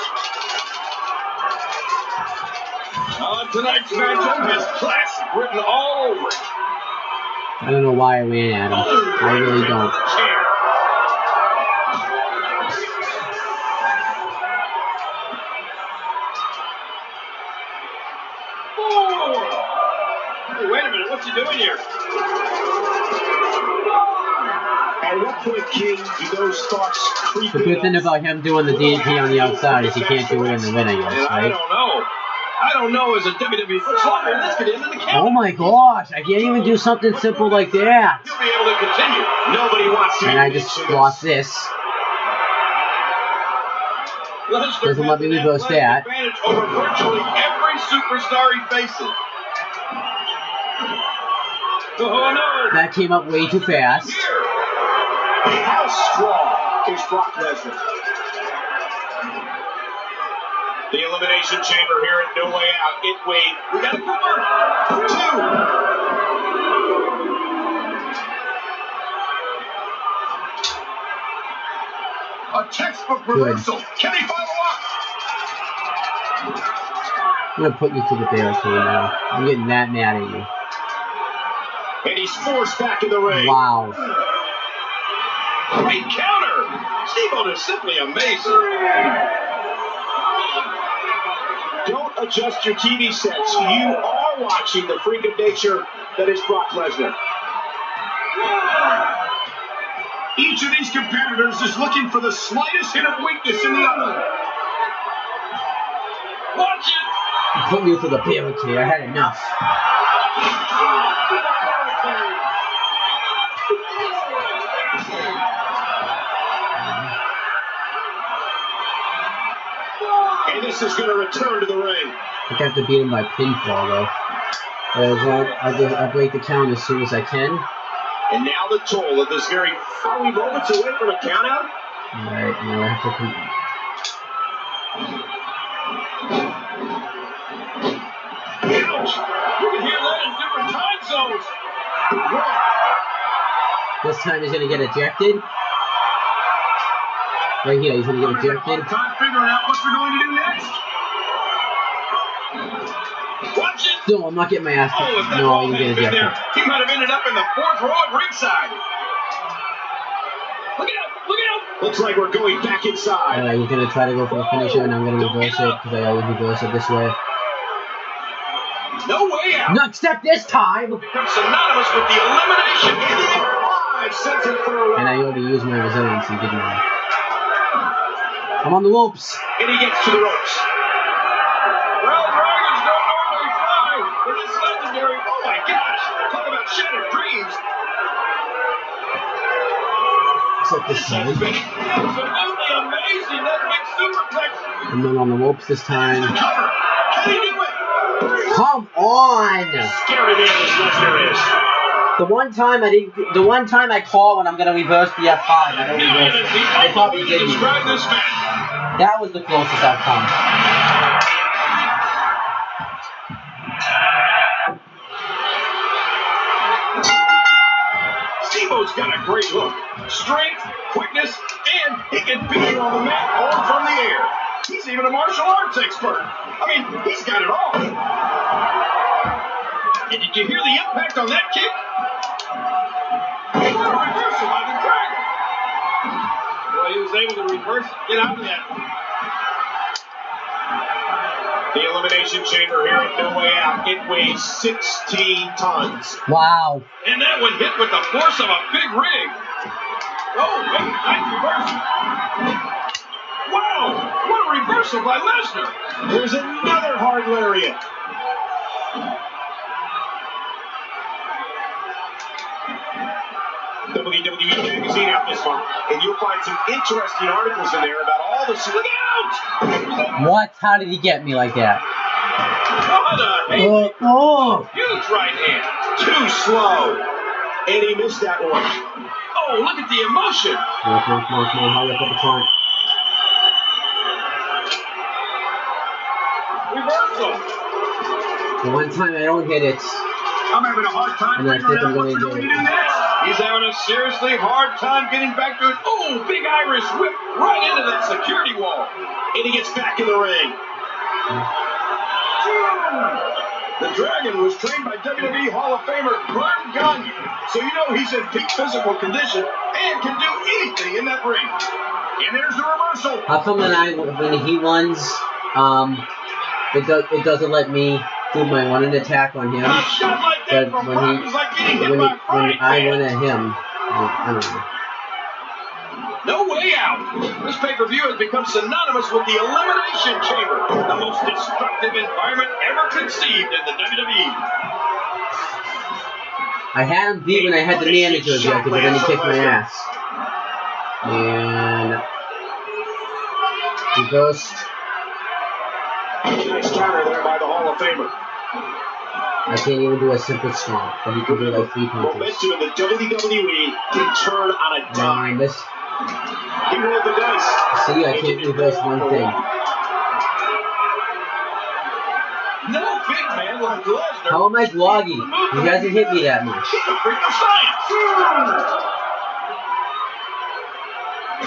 Tonight's matchup has classic written all over it. I don't know why I ran at him. I really don't. Hey, wait a minute, what's he doing here? At what point, King, do those thoughts creep in? The good thing about him doing the DDT on the outside is he can't do it in the ring, I guess, I right? don't know. I don't know as a WWE performer. Let's get into the camera. Oh my gosh, I can't even do something simple like that. You'll be able to continue. Nobody wants to. And I just lost this. Doesn't let me reverse that. Advantage over virtually every superstar he faces. Oh no! That came up way too fast. How strong is Brock Lesnar? The elimination chamber here at No Way Out. It weighed. We got a cover. 2. A textbook reversal. Can he follow up? I'm gonna put you through the barricade now. I'm getting that mad at you. And he's forced back in the ring. Wow. A counter. Steve-O is simply amazing. Don't adjust your TV sets. You are watching the freak of nature that is Brock Lesnar. Each of these competitors is looking for the slightest hint of weakness in the other. Watch it! Put me through the barricade. I had enough. And this is going to return to the ring. I have to beat him by pinfall, though. I'll break the count as soon as I can. And now the toll of this very are we moments away from a countout? Alright, now I have to Ouch! You can hear that in different time zones. This time he's gonna get ejected. Right here, he's gonna get ejected. Time figuring out what we're going to do next. Watch it! No, I'm not getting my ass kicked. No, I didn't get ejected. He might have ended up in the 4th row at ringside. Look out! Look out! Looks like we're going back inside. Alright, he's gonna try to go for the finisher, and I'm gonna reverse it because I always reverse it this way. No way out. Not except this time. Becomes synonymous with the elimination. Sends him for a run. And I already used my resiliency, didn't I? I'm on the ropes. And he gets to the ropes. Well, dragons don't normally fly, but this legendary, oh my gosh, talk about it this time. Absolutely amazing. That big superplex. And then on the ropes this time. Can he do it? Come on! Scary man this Lesnar is. The one time I call when I'm gonna reverse the F5, I don't reverse it. I probably did. That was the closest I've come. Steamboat's got a great hook. Strength, quickness, and he can beat you on the mat or from the air. He's even a martial arts expert. I mean, he's got it all. And did you hear the impact on that kick? What a reversal by the Dragon. Well, he was able to reverse it. Get out of that. The Elimination Chamber here at No Way Out. It weighs 16 tons. Wow. And that one hit with the force of a big rig. Oh, wait, nice reversal. Wow, what a reversal by Lesnar. There's another hard lariat. WWE magazine out this month, and you'll find some interesting articles in there about all the... Look out! What? How did he get me like that? What a huge right hand. Too slow. And he missed that one. Oh, look at the emotion. Come on, hurry up at the front. Reversal. The one time I don't hit it, I'm having a hard time and I think I'm going to do it. He's having a seriously hard time getting back to it. Oh, big Irish whip right into that security wall. And he gets back in the ring. The Dragon was trained by WWE Hall of Famer Vern Gagne. So you know he's in peak physical condition and can do anything in that ring. And there's the reversal. How come when he runs, it doesn't let me do my running attack on him? A shot like that But from when Brock is like getting hit by a frying I pan. run at him, I don't know. No Way Out. This pay-per-view has become synonymous with the Elimination Chamber, the most destructive environment ever conceived in the WWE. I had him beat when I had the manager objective, but then he kicked my ass. And reversed. Nice counter there by the Hall of Famer. I can't even do a simple stomp, but he could do like 3 punches. Momentum in the WWE can turn on a dime. And this, He rolled the dice. see, I can't reverse one thing. No big man like Lesnar. How am I groggy? He hasn't hit me that much. He's a freak of science.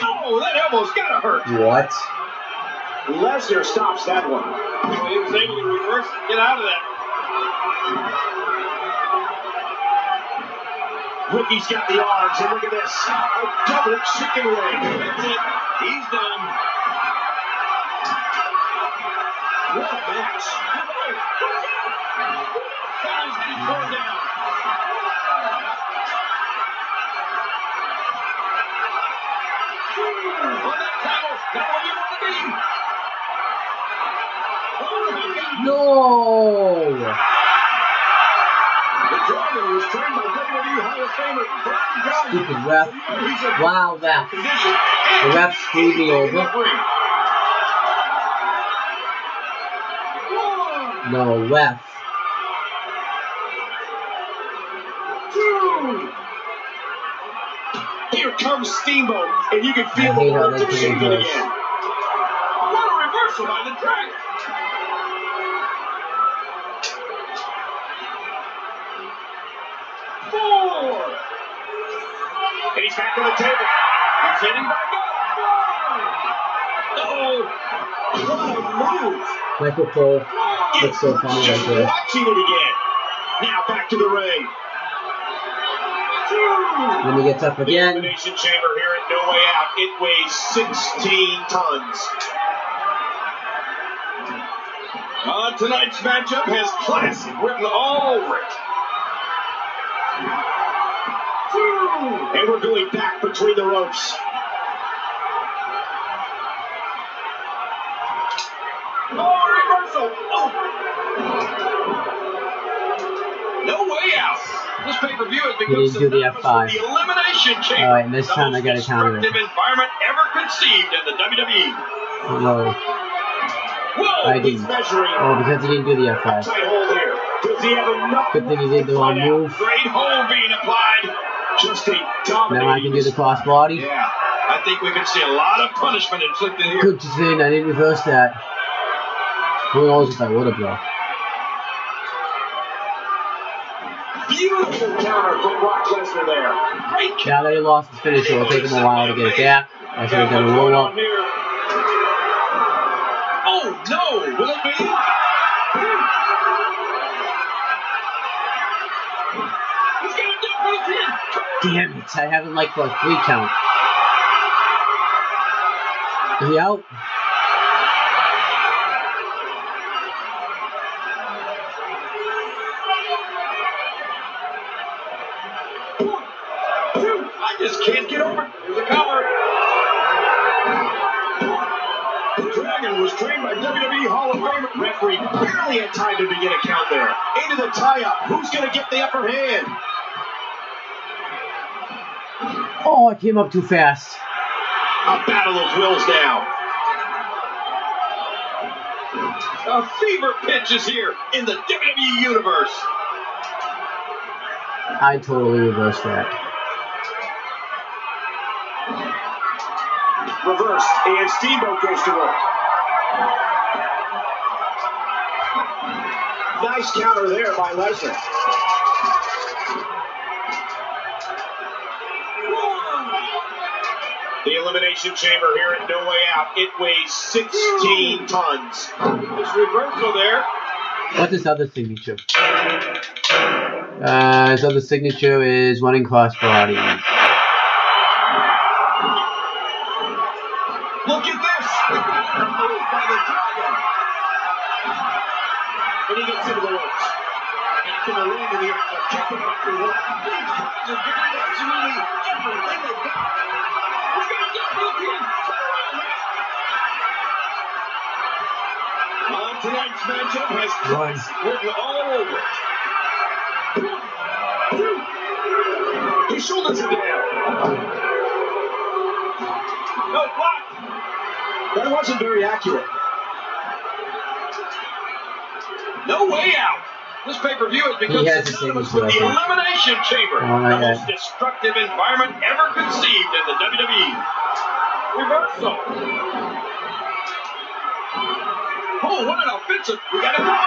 Oh, that elbow's gotta hurt. What? Lesnar stops that one. Oh, he was able to reverse it. Get out of that. Rickie's got the arms, and look at this. A double chicken wing. That's it. He's done. What a match. Sounds getting thrown down. On that table. Not where you want to be. No! The Dragon was trained by WWE Hall of Famer Vern Gagne. Stupid ref. Wow, ref. The ref screwed me over. No, ref. Here comes Steamboat, and you can feel I hate the how they momentum can shifting reverse. again. What a reversal by the Dragon! Four! And he's back on the table. He's hitting back up. Uh-oh! What a move! Michael Cole looks so funny Just right there. watching it again. Now back to the ring. When he gets up The again, Elimination Chamber here at No Way Out. It weighs 16 tons. Tonight's matchup has classic written all over it. And we're going back between the ropes. Oh, reversal! Oh. No Way Out. This pay-per-view has become didn't do the synonymous F5. with the Elimination elimination chamber. Alright, this time I gotta counter it. The most destructive environment ever conceived in the WWE. No. Whoa, I didn't. Oh, because he didn't do the F5. Tight hold here. Does he have enough? Good thing he did the wrong move. Great hold being applied. Just a dominating. Now I can do the crossbody. Yeah, I think we could see a lot of punishment inflicted here. Good thing I didn't reverse that. Who knows if I would have, though. Beautiful counter from Brock Lesnar there. Great Now that he lost his finisher, it'll take him a while to get it back. I should have done a roll up. Oh no, will it be? He's gonna do it for the pin. Damn it, I have him like for a 3 count. Is he out? I just can't get over it. There's a cover. The Dragon was trained by WWE Hall of Famer. Referee barely had time to begin a count there. Into the tie-up. Who's going to get the upper hand? Oh, I came up too fast. A battle of wills now. A fever pitch is here in the WWE Universe. I totally reversed that. Reversed, and Steamboat goes to work. Nice counter there by Lesnar. The Elimination Chamber here at No Way Out. It weighs 16 tons. There's reversal there. What's his other signature? His other signature is running crossbody. Look at this! Moved by the Dragon. And he gets into the ropes. Back in the ring, and the kicking after one. These guys are giving absolutely everything they've got. He's going to get for the pin. Tonight's matchup has written all over it. His shoulders are down. No, block. That wasn't very accurate. No way out. This pay-per-view has become synonymous with the Elimination Chamber, the most destructive environment ever conceived in the WWE. Reversal. Oh, what an offensive. We got a cover.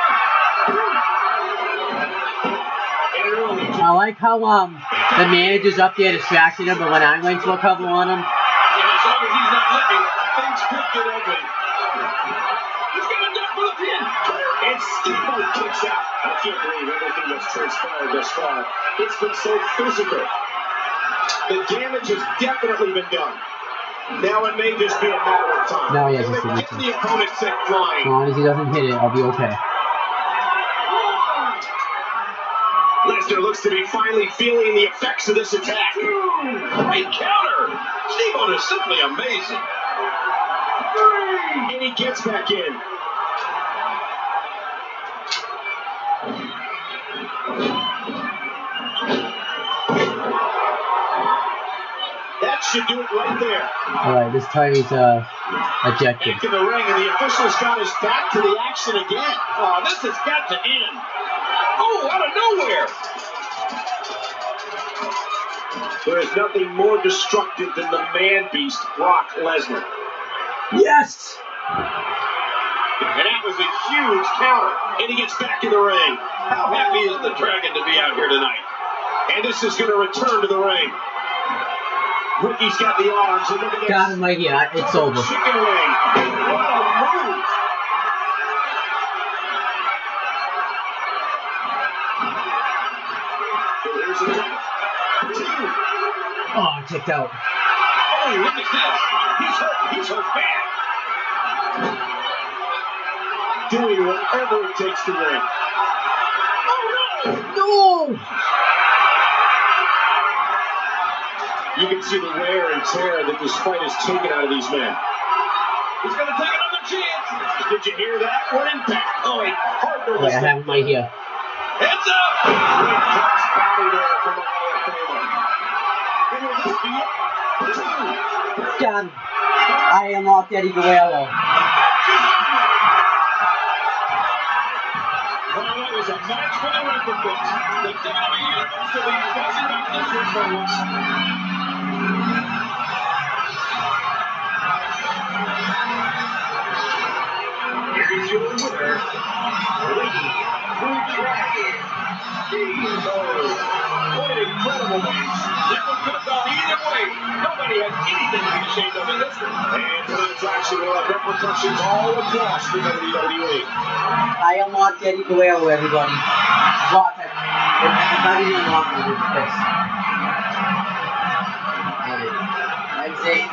I like how the manager's up there distracting him, but when I went to a cover on him, and as long as he's not looking, things could get ugly. He's going to duck for the pin. And Steamboat kicks out. I can't believe everything that's transpired thus far. It's been so physical. The damage has definitely been done. Now it may just be a matter of time. Now he has a Get signature. the opponent sent flying. As long as he doesn't hit it, I'll be okay. Lesnar looks to be finally feeling the effects of this attack. Great counter. Steamboat is simply amazing. And he gets back in. That should do it right there. Alright, this time he's ejected. Back in the ring, and the officials got us back to the action again. Oh, this has got to end. Oh, out of nowhere. There is nothing more destructive than the man-beast, Brock Lesnar. Yes! And that was a huge counter. And he gets back in the ring. How happy is the Dragon to be out here tonight? And this is going to return to the ring. Ricky's got the arms. And look at this. Got him right here. It's over. Chicken wing. What a move. Here's a two. Oh, kicked out. Oh, look at this. He's hurt. He's hurt bad. Doing whatever it takes to win. Oh, no. No! You can see the wear and tear that this fight has taken out of these men. He's going to take another chance. Did you hear that? What impact? Oh, a partner. Wait, I have him right here. Heads up! Great cross body there from the Hall of Famer. Done. I unlocked Eddie Guerrero. Well, that was a match for the record books. The WWE Universe will be buzzing about this one for once. Here is your winner, Lady Blue Dragon, Steamboat. What an incredible match. That one could have gone either way. Nobody has anything to be ashamed of in this one. And tonight's action will have repercussions all across the WWE. I unlocked Eddie Guerrero, everybody. Lock it. It's not even unlocked with this. Exit.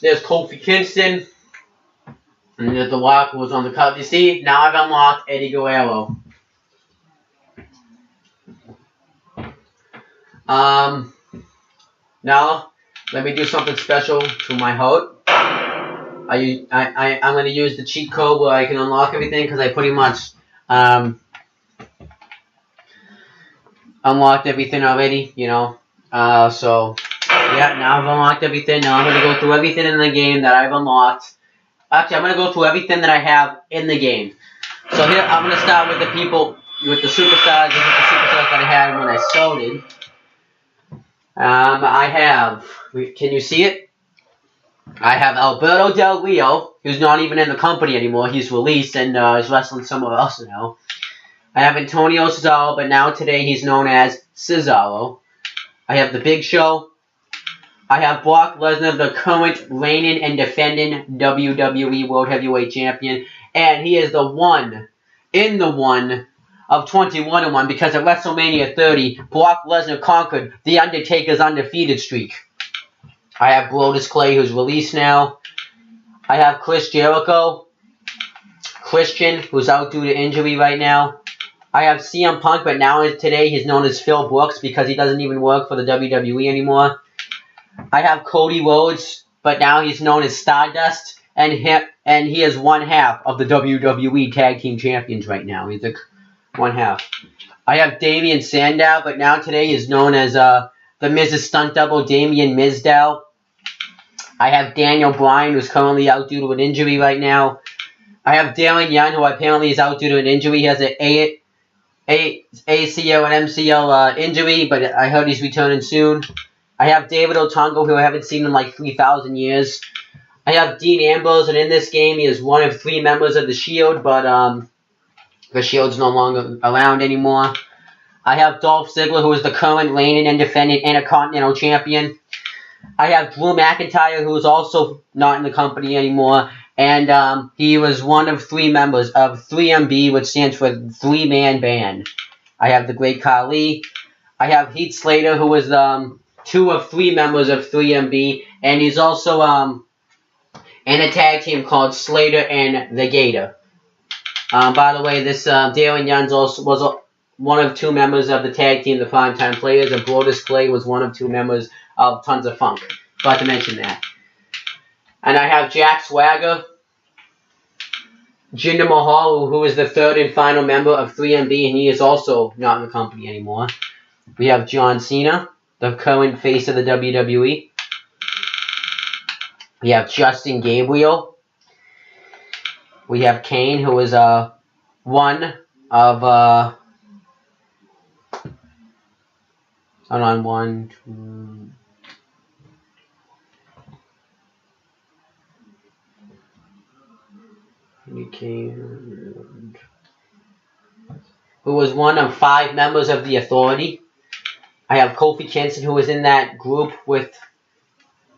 There's Kofi Kingston. And there's the lock was on the cup. You see, now I've unlocked Eddie Guerrero. Now let me do something special to my heart. I'm gonna use the cheat code where I can unlock everything because I pretty much unlocked everything already, you know. So yeah, now I've unlocked everything. Now I'm gonna go through everything in the game that I've unlocked. Actually, I'm gonna go through everything that I have in the game. So here I'm gonna start with the people, with the superstars. This is the superstars that I had when I started. I have. Can you see it? I have Alberto Del Rio, who's not even in the company anymore. He's released and is wrestling somewhere else now. I have Antonio Cesaro, but now today he's known as Cesaro. I have The Big Show. I have Brock Lesnar, the current reigning and defending WWE World Heavyweight Champion. And he is the one in the one of 21-1 because at WrestleMania 30, Brock Lesnar conquered The Undertaker's undefeated streak. I have Brodus Clay, who's released now. I have Chris Jericho. Christian, who's out due to injury right now. I have CM Punk, but now today he's known as Phil Brooks because he doesn't even work for the WWE anymore. I have Cody Rhodes, but now he's known as Stardust, and he is one half of the WWE Tag Team Champions right now. He's one half. I have Damian Sandow, but now today he's known as the Miz's stunt double, Damian Mizdow. I have Daniel Bryan, who's currently out due to an injury right now. I have Darren Young, who apparently is out due to an injury. He has an ACL and MCL injury, but I heard he's returning soon. I have David Otunga, who I haven't seen in like 3,000 years. I have Dean Ambrose, and in this game he is one of 3 members of the Shield, but the Shield's no longer around anymore. I have Dolph Ziggler, who is the current reigning and defending Intercontinental Champion. I have Drew McIntyre, who is also not in the company anymore, and he was one of 3 members of 3MB, which stands for 3-Man Band. I have the Great Khali. I have Heath Slater, who is 2 of 3 members of 3MB, and he's also in a tag team called Slater and the Gator. By the way, this Darren Young also was one of 2 members of the tag team, the Primetime Players, and Brodus Clay was one of 2 members of Tons of Funk. Forgot to mention that. And I have Jack Swagger, Jinder Mahal, who is the 3rd and final member of 3MB, and he is also not in the company anymore. We have John Cena, the current face of the WWE. We have Justin Gabriel. We have Kane, who is one of hold on, 1, 2. Kane, who was one of 5 members of the Authority. I have Kofi Kingston, who was in that group with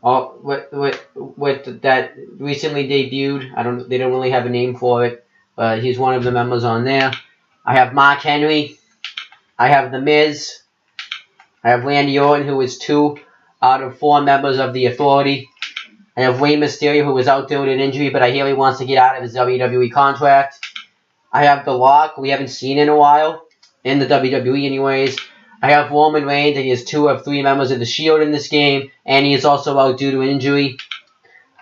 that recently debuted. They don't really have a name for it, but he's one of the members on there. I have Mark Henry. I have The Miz. I have Randy Orton, who is 2 out of 4 members of the Authority. I have Rey Mysterio, who is out due to an injury, but I hear he wants to get out of his WWE contract. I have The Rock, who we haven't seen in a while, in the WWE anyways. I have Roman Reigns, and he is 2 of 3 members of the Shield in this game, and he is also out due to an injury.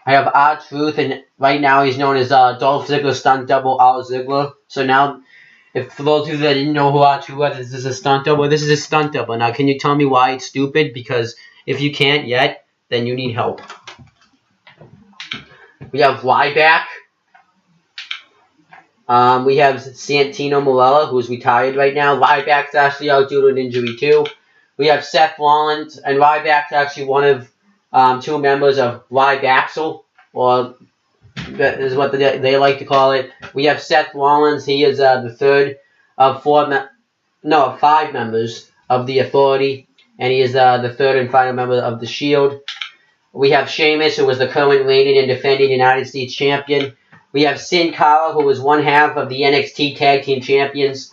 I have R-Truth, and right now he's known as Dolph Ziggler stunt double R Ziggler. So now If for those of you that didn't know who R2 was, this is a stunt double. This is a stunt double. Now, can you tell me why it's stupid? Because if you can't yet, then you need help. We have Ryback. We have Santino Marella, who's retired right now. Ryback's actually out due to an injury too. We have Seth Rollins, and Ryback's actually one of 2 members of Rybaxel, or that is what they like to call it. We have Seth Rollins. He is the third of 5 members of the Authority, and he is the third and final member of the Shield. We have Sheamus, who was the current reigning and defending United States champion. We have Sin Cara, who was one half of the NXT Tag Team Champions.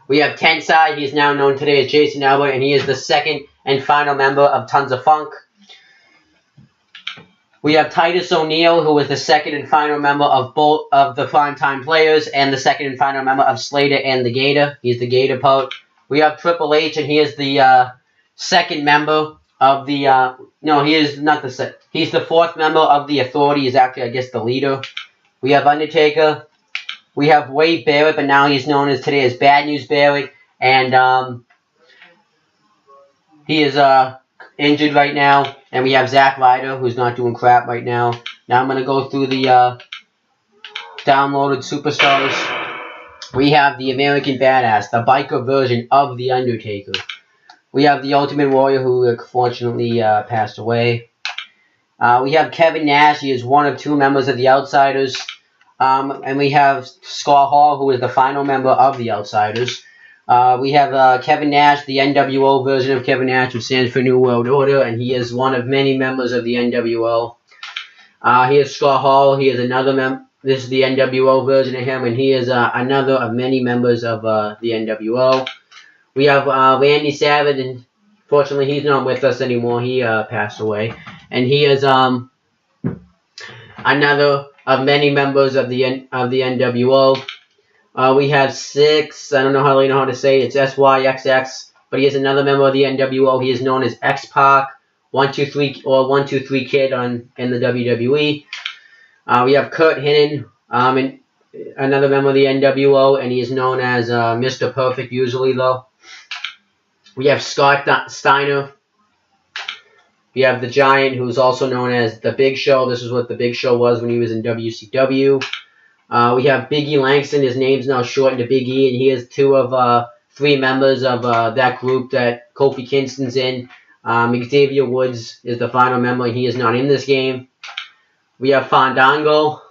We have Tensai. He is now known today as Jason Albert, and he is the second and final member of Tons of Funk. We have Titus O'Neil, who was the second and final member of both of the Primetime Players, and the second and final member of Slater and the Gator. He's the Gator part. We have Triple H, and he is the second member of the, no, he is not the second. He's the 4th member of the Authority. He's actually, I guess, the leader. We have Undertaker. We have Wade Barrett, but now he's known as today as Bad News Barrett. And he is injured right now. And we have Zack Ryder, who's not doing crap right now. Now I'm going to go through the downloaded superstars. We have the American Badass, the biker version of The Undertaker. We have the Ultimate Warrior, who unfortunately passed away. We have Kevin Nash. He is one of 2 members of the Outsiders. And we have Scott Hall, who is the final member of the Outsiders. We have Kevin Nash, the NWO version of Kevin Nash, which stands for New World Order, and he is one of many members of the NWO. Here's Scott Hall. He is another member. This is the NWO version of him, and he is another of many members of the NWO. We have Randy Savage, and fortunately he's not with us anymore. He passed away. And he is another of many members of the NWO. We have 6. I don't know how to say it. It's SYXX, but he is another member of the NWO. He is known as X-Pac, 123 or 123 Kid in the WWE. We have Kurt Hennig, and another member of the NWO, and he is known as Mr. Perfect usually though. We have Scott Steiner. We have the Giant, who is also known as the Big Show. This is what the Big Show was when he was in WCW. We have Big E Langston. His name's now shortened to Big E, and he is 2 of 3 members of that group that Kofi Kingston's in. Xavier Woods is the final member, and he is not in this game. We have Fandango.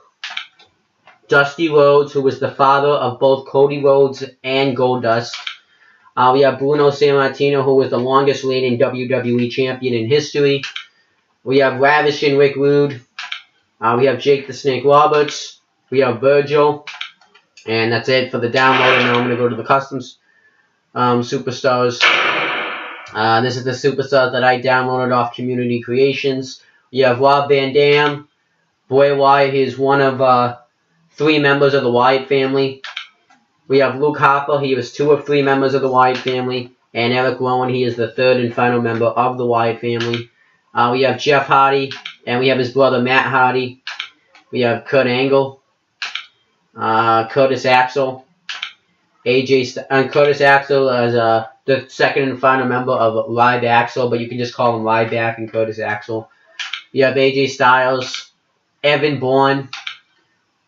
Dusty Rhodes, who was the father of both Cody Rhodes and Goldust. We have Bruno Sammartino, who was the longest reigning WWE champion in history. We have Ravishing Rick Rude. We have Jake the Snake Roberts. We have Virgil. And that's it for the download. And now I'm going to go to the customs superstars. This is the superstars that I downloaded off Community Creations. You have Rob Van Dam. Bray Wyatt, he is one of 3 members of the Wyatt family. We have Luke Harper. He was 2 of 3 members of the Wyatt family. And Eric Rowan, he is the 3rd and final member of the Wyatt family. We have Jeff Hardy. And we have his brother Matt Hardy. We have Kurt Angle. Curtis Axel. Curtis Axel as the 2nd and final member of Ryback, but you can just call him Ryback and Curtis Axel. You have AJ Styles. Evan Bourne.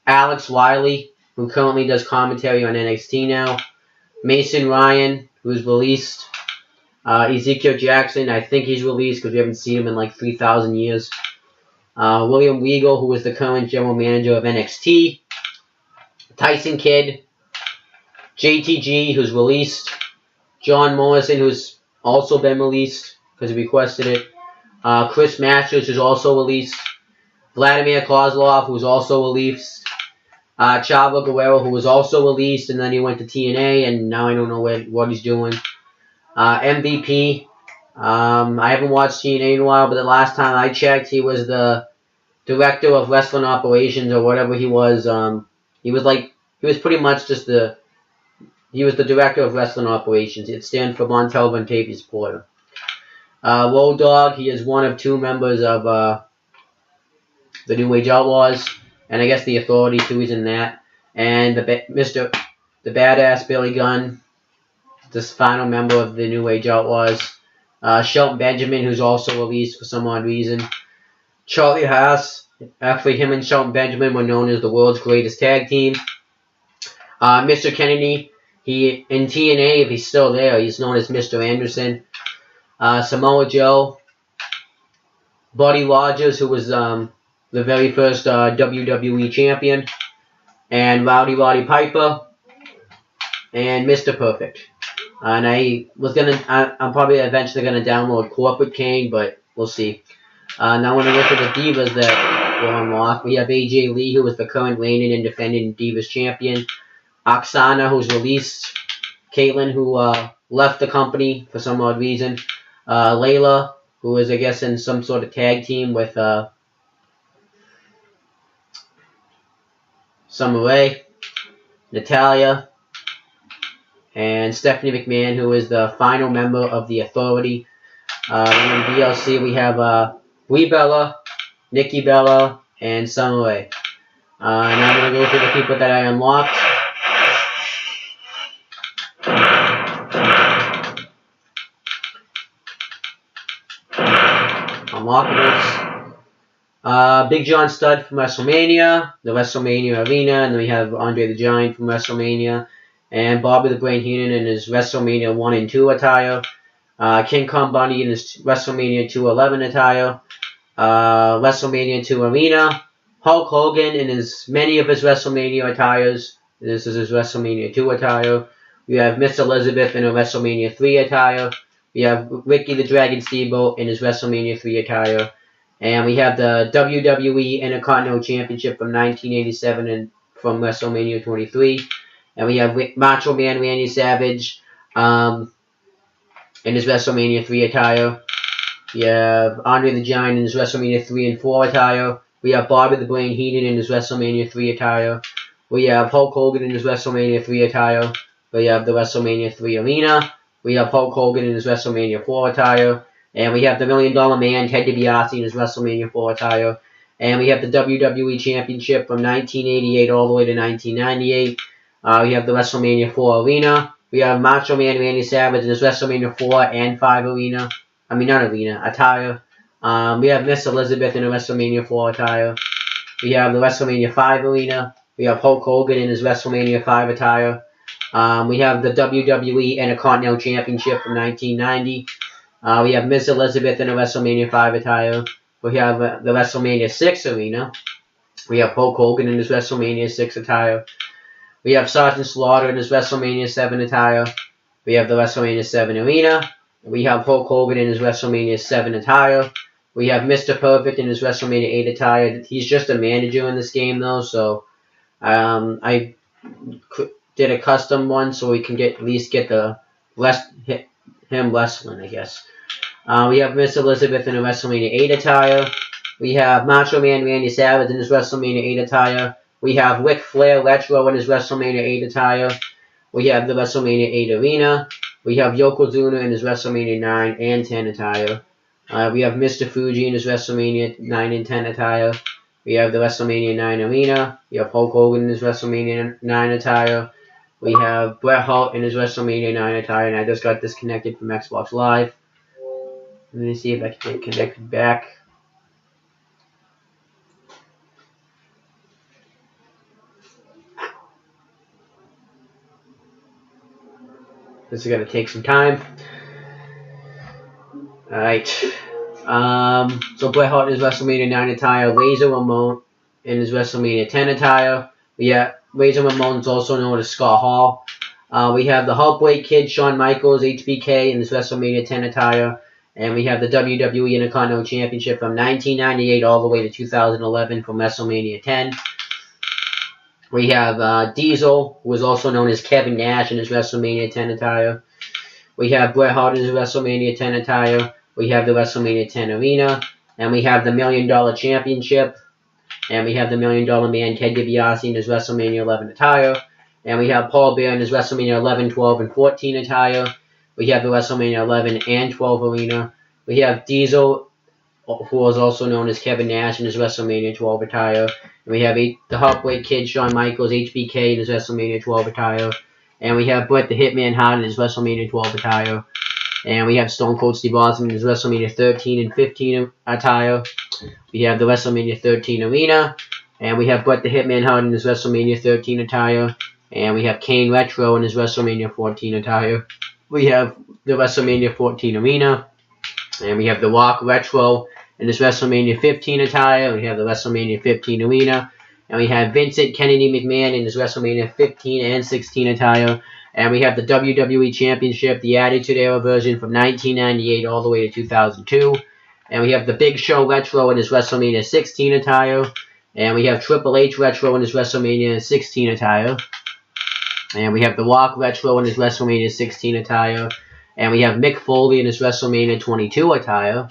Alex Wiley, who currently does commentary on NXT now. Mason Ryan, who's released. Ezekiel Jackson, I think he's released because we haven't seen him in like 3,000 years. William Regal, who is the current general manager of NXT. Tyson Kidd. JTG, who's released. John Morrison, who's also been released because he requested it. Chris Masters, who's also released. Vladimir Kozlov, who's also released. Chavo Guerrero, who was also released, and then he went to TNA, and now I don't know what he's doing. MVP. I haven't watched TNA in a while, but the last time I checked, he was the director of wrestling operations or whatever he was. He was pretty much just he was the director of wrestling operations. It stands for Montel Vontavious Porter. Road Dogg, he is one of 2 members of the New Age Outlaws, and I guess the Authority too, he's in that. And the badass Billy Gunn, this final member of the New Age Outlaws. Shelton Benjamin, who's also released for some odd reason. Charlie Haas, actually him and Shelton Benjamin were known as the world's greatest tag team. Mr. Kennedy, he in TNA, if he's still there, he's known as Mr. Anderson. Samoa Joe. Buddy Rogers, who was the very first WWE champion. And Rowdy Roddy Piper. And Mr. Perfect. And I'm probably eventually gonna download Corporate Kane, but we'll see. Now when I look at the Divas that were unlocked, we have AJ Lee, who is the current reigning and defending Divas champion. Oksana, who's released. Caitlyn, who left the company for some odd reason. Layla, who is, I guess, in some sort of tag team with Summer Rae. Natalya. And Stephanie McMahon, who is the final member of the Authority. Then in DLC, we have Brie Bella, Nikki Bella, and Summer Rae. Now I'm going to go through the people that I unlocked. Unlockables. Big John Studd from WrestleMania, the WrestleMania Arena, and then we have Andre the Giant from WrestleMania. And Bobby the Brain Heenan in his WrestleMania 1 and 2 attire. King Kong Bundy in his WrestleMania 211 attire. WrestleMania 2 Arena. Hulk Hogan in many of his WrestleMania attires. This is his WrestleMania 2 attire. We have Miss Elizabeth in her WrestleMania 3 attire. We have Ricky the Dragon Steamboat in his WrestleMania 3 attire. And we have the WWE Intercontinental Championship from 1987 and from WrestleMania 23. And we have Macho Man Randy Savage in his WrestleMania 3 attire. We have Andre the Giant in his WrestleMania 3 and 4 attire. We have Bobby the Brain Heenan in his WrestleMania 3 attire. We have Hulk Hogan in his WrestleMania 3 attire. We have the WrestleMania 3 Arena. We have Hulk Hogan in his WrestleMania 4 attire. And we have the $1 Million Man, Ted DiBiase, in his WrestleMania 4 attire. And we have the WWE Championship from 1988 all the way to 1998. We have the WrestleMania 4 Arena. We have Macho Man Randy Savage in his WrestleMania 4 and 5 Arena. I mean, not Arena, attire. We have Miss Elizabeth in the WrestleMania 4 attire. We have the WrestleMania 5 Arena. We have Hulk Hogan in his WrestleMania 5 attire. We have the WWE Intercontinental Championship from 1990. We have Miss Elizabeth in the WrestleMania 5 attire. We have the WrestleMania 6 Arena. We have Hulk Hogan in his WrestleMania 6 attire. We have Sergeant Slaughter in his WrestleMania 7 attire. We have the WrestleMania 7 Arena. We have Hulk Hogan in his WrestleMania 7 attire. We have Mr. Perfect in his WrestleMania 8 attire. He's just a manager in this game, though, so I did a custom one so we can at least get him wrestling, I guess. We have Miss Elizabeth in a WrestleMania 8 attire. We have Macho Man Randy Savage in his WrestleMania 8 attire. We have Ric Flair Retro in his WrestleMania 8 attire. We have the WrestleMania 8 Arena. We have Yokozuna in his WrestleMania 9 and 10 attire. We have Mr. Fuji in his WrestleMania 9 and 10 attire. We have the WrestleMania 9 Arena. We have Hulk Hogan in his WrestleMania 9 attire. We have Bret Hart in his WrestleMania 9 attire, and I just got disconnected from Xbox Live. Let me see if I can get connected back. This is going to take some time. Alright. So Bret Hart in his WrestleMania 9 attire. Razor Ramon in his WrestleMania 10 attire. Razor Ramon is also known as Scott Hall. We have the Hulkbuster Kid, Shawn Michaels, HBK in his WrestleMania 10 attire. And we have the WWE Intercontinental Championship from 1998 all the way to 2011 from WrestleMania 10. We have Diesel, who is also known as Kevin Nash in his WrestleMania 10 attire. We have Bret Hart in his WrestleMania 10 attire. We have the WrestleMania 10 Arena. And we have the $1 Million Championship. And we have the $1 Million Man, Ted DiBiase, in his WrestleMania 11 attire. And we have Paul Bearer in his WrestleMania 11, 12, and 14 attire. We have the WrestleMania 11 and 12 Arena. We have Diesel who is also known as Kevin Nash in his WrestleMania 12 attire. And we have the Heartbreak Kid, Shawn Michaels, HBK in his WrestleMania 12 attire. And we have Bret the Hitman Hart in his WrestleMania 12 attire. And we have Stone Cold Steve Austin in his WrestleMania 13 and 15 attire. We have the WrestleMania 13 Arena. And we have Bret the Hitman Hart in his WrestleMania 13 attire. And we have Kane Retro in his WrestleMania 14 attire. We have the WrestleMania 14 Arena. And we have The Rock Retro in his WrestleMania 15 attire. We have the WrestleMania 15 Arena. And we have Vincent Kennedy McMahon in his WrestleMania 15 and 16 attire. And we have the WWE Championship, the Attitude Era version from 1998 all the way to 2002. And we have the Big Show Retro in his WrestleMania 16 attire. And we have Triple H Retro in his WrestleMania 16 attire. And we have The Rock Retro in his WrestleMania 16 attire. And we have Mick Foley in his WrestleMania 22 attire.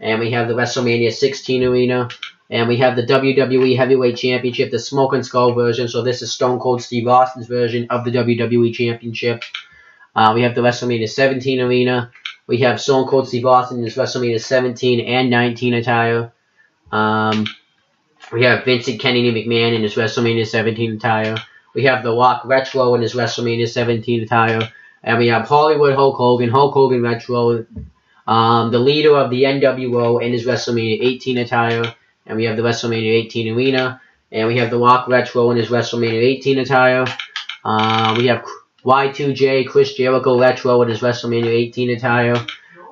And we have the WrestleMania 16 Arena. And we have the WWE Heavyweight Championship, the Smoke and Skull version. So this is Stone Cold Steve Austin's version of the WWE Championship. We have the WrestleMania 17 Arena. We have Stone Cold Steve Austin in his WrestleMania 17 and 19 attire. We have Vincent Kennedy McMahon in his WrestleMania 17 attire. We have The Rock Retro in his WrestleMania 17 attire. And we have Hollywood Hulk Hogan Retro, the leader of the NWO in his WrestleMania 18 attire. And we have the WrestleMania 18 Arena. And we have The Rock Retro in his WrestleMania 18 attire. We have Y2J Chris Jericho Retro in his WrestleMania 18 attire.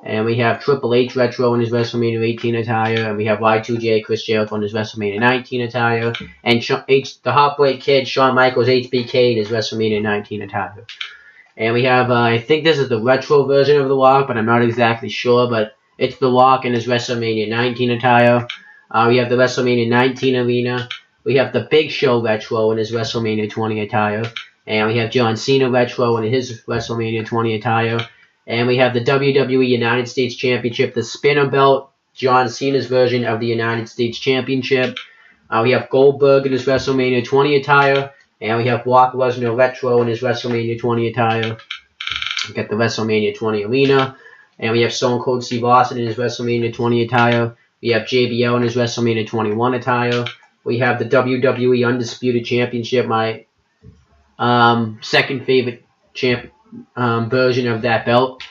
And we have Triple H Retro in his WrestleMania 18 attire. And we have Y2J Chris Jericho in his WrestleMania 19 attire. And the Heartbreak Kid Shawn Michaels HBK in his WrestleMania 19 attire. And we have, I think this is the retro version of The Rock, but I'm not exactly sure. But it's The Rock in his WrestleMania 19 attire. We have the WrestleMania 19 Arena. We have the Big Show Retro in his WrestleMania 20 attire. And we have John Cena Retro in his WrestleMania 20 attire. And we have the WWE United States Championship, the Spinner Belt, John Cena's version of the United States Championship. We have Goldberg in his WrestleMania 20 attire. And we have Brock Lesnar Retro in his WrestleMania 20 attire. We got the WrestleMania 20 Arena. And we have Stone Cold Steve Austin in his WrestleMania 20 attire. We have JBL in his WrestleMania 21 attire. We have the WWE Undisputed Championship, my second favorite version of that belt.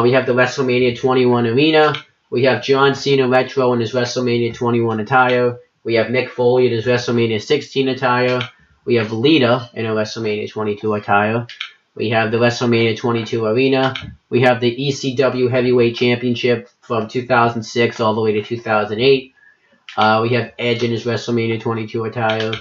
We have the WrestleMania 21 Arena. We have John Cena Retro in his WrestleMania 21 attire. We have Mick Foley in his WrestleMania 16 attire. We have Lita in her WrestleMania 22 attire. We have the WrestleMania 22 Arena. We have the ECW Heavyweight Championship from 2006 all the way to 2008. We have Edge in his WrestleMania 22 attire.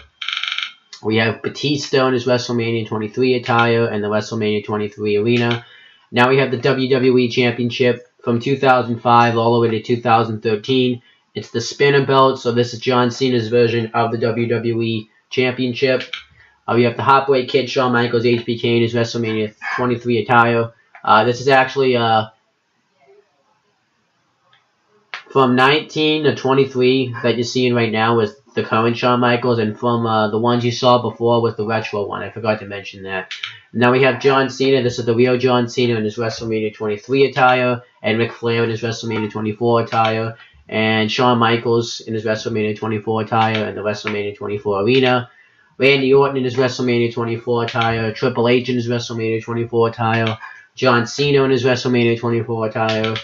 We have Batista in his WrestleMania 23 attire and the WrestleMania 23 Arena. Now we have the WWE Championship from 2005 all the way to 2013. It's the Spinner Belt, so this is John Cena's version of the WWE Championship. We have the Heartbreak Kid, Shawn Michaels, HBK in his WrestleMania 23 attire. This is actually from 19 to 23 that you're seeing right now with the current Shawn Michaels, and from the ones you saw before was the retro one. I forgot to mention that. Now we have John Cena. This is the real John Cena in his WrestleMania 23 attire, and Ric Flair in his WrestleMania 24 attire, and Shawn Michaels in his WrestleMania 24 attire and the WrestleMania 24 Arena. Randy Orton in his WrestleMania 24 attire, Triple H in his WrestleMania 24 attire, John Cena in his WrestleMania 24 attire,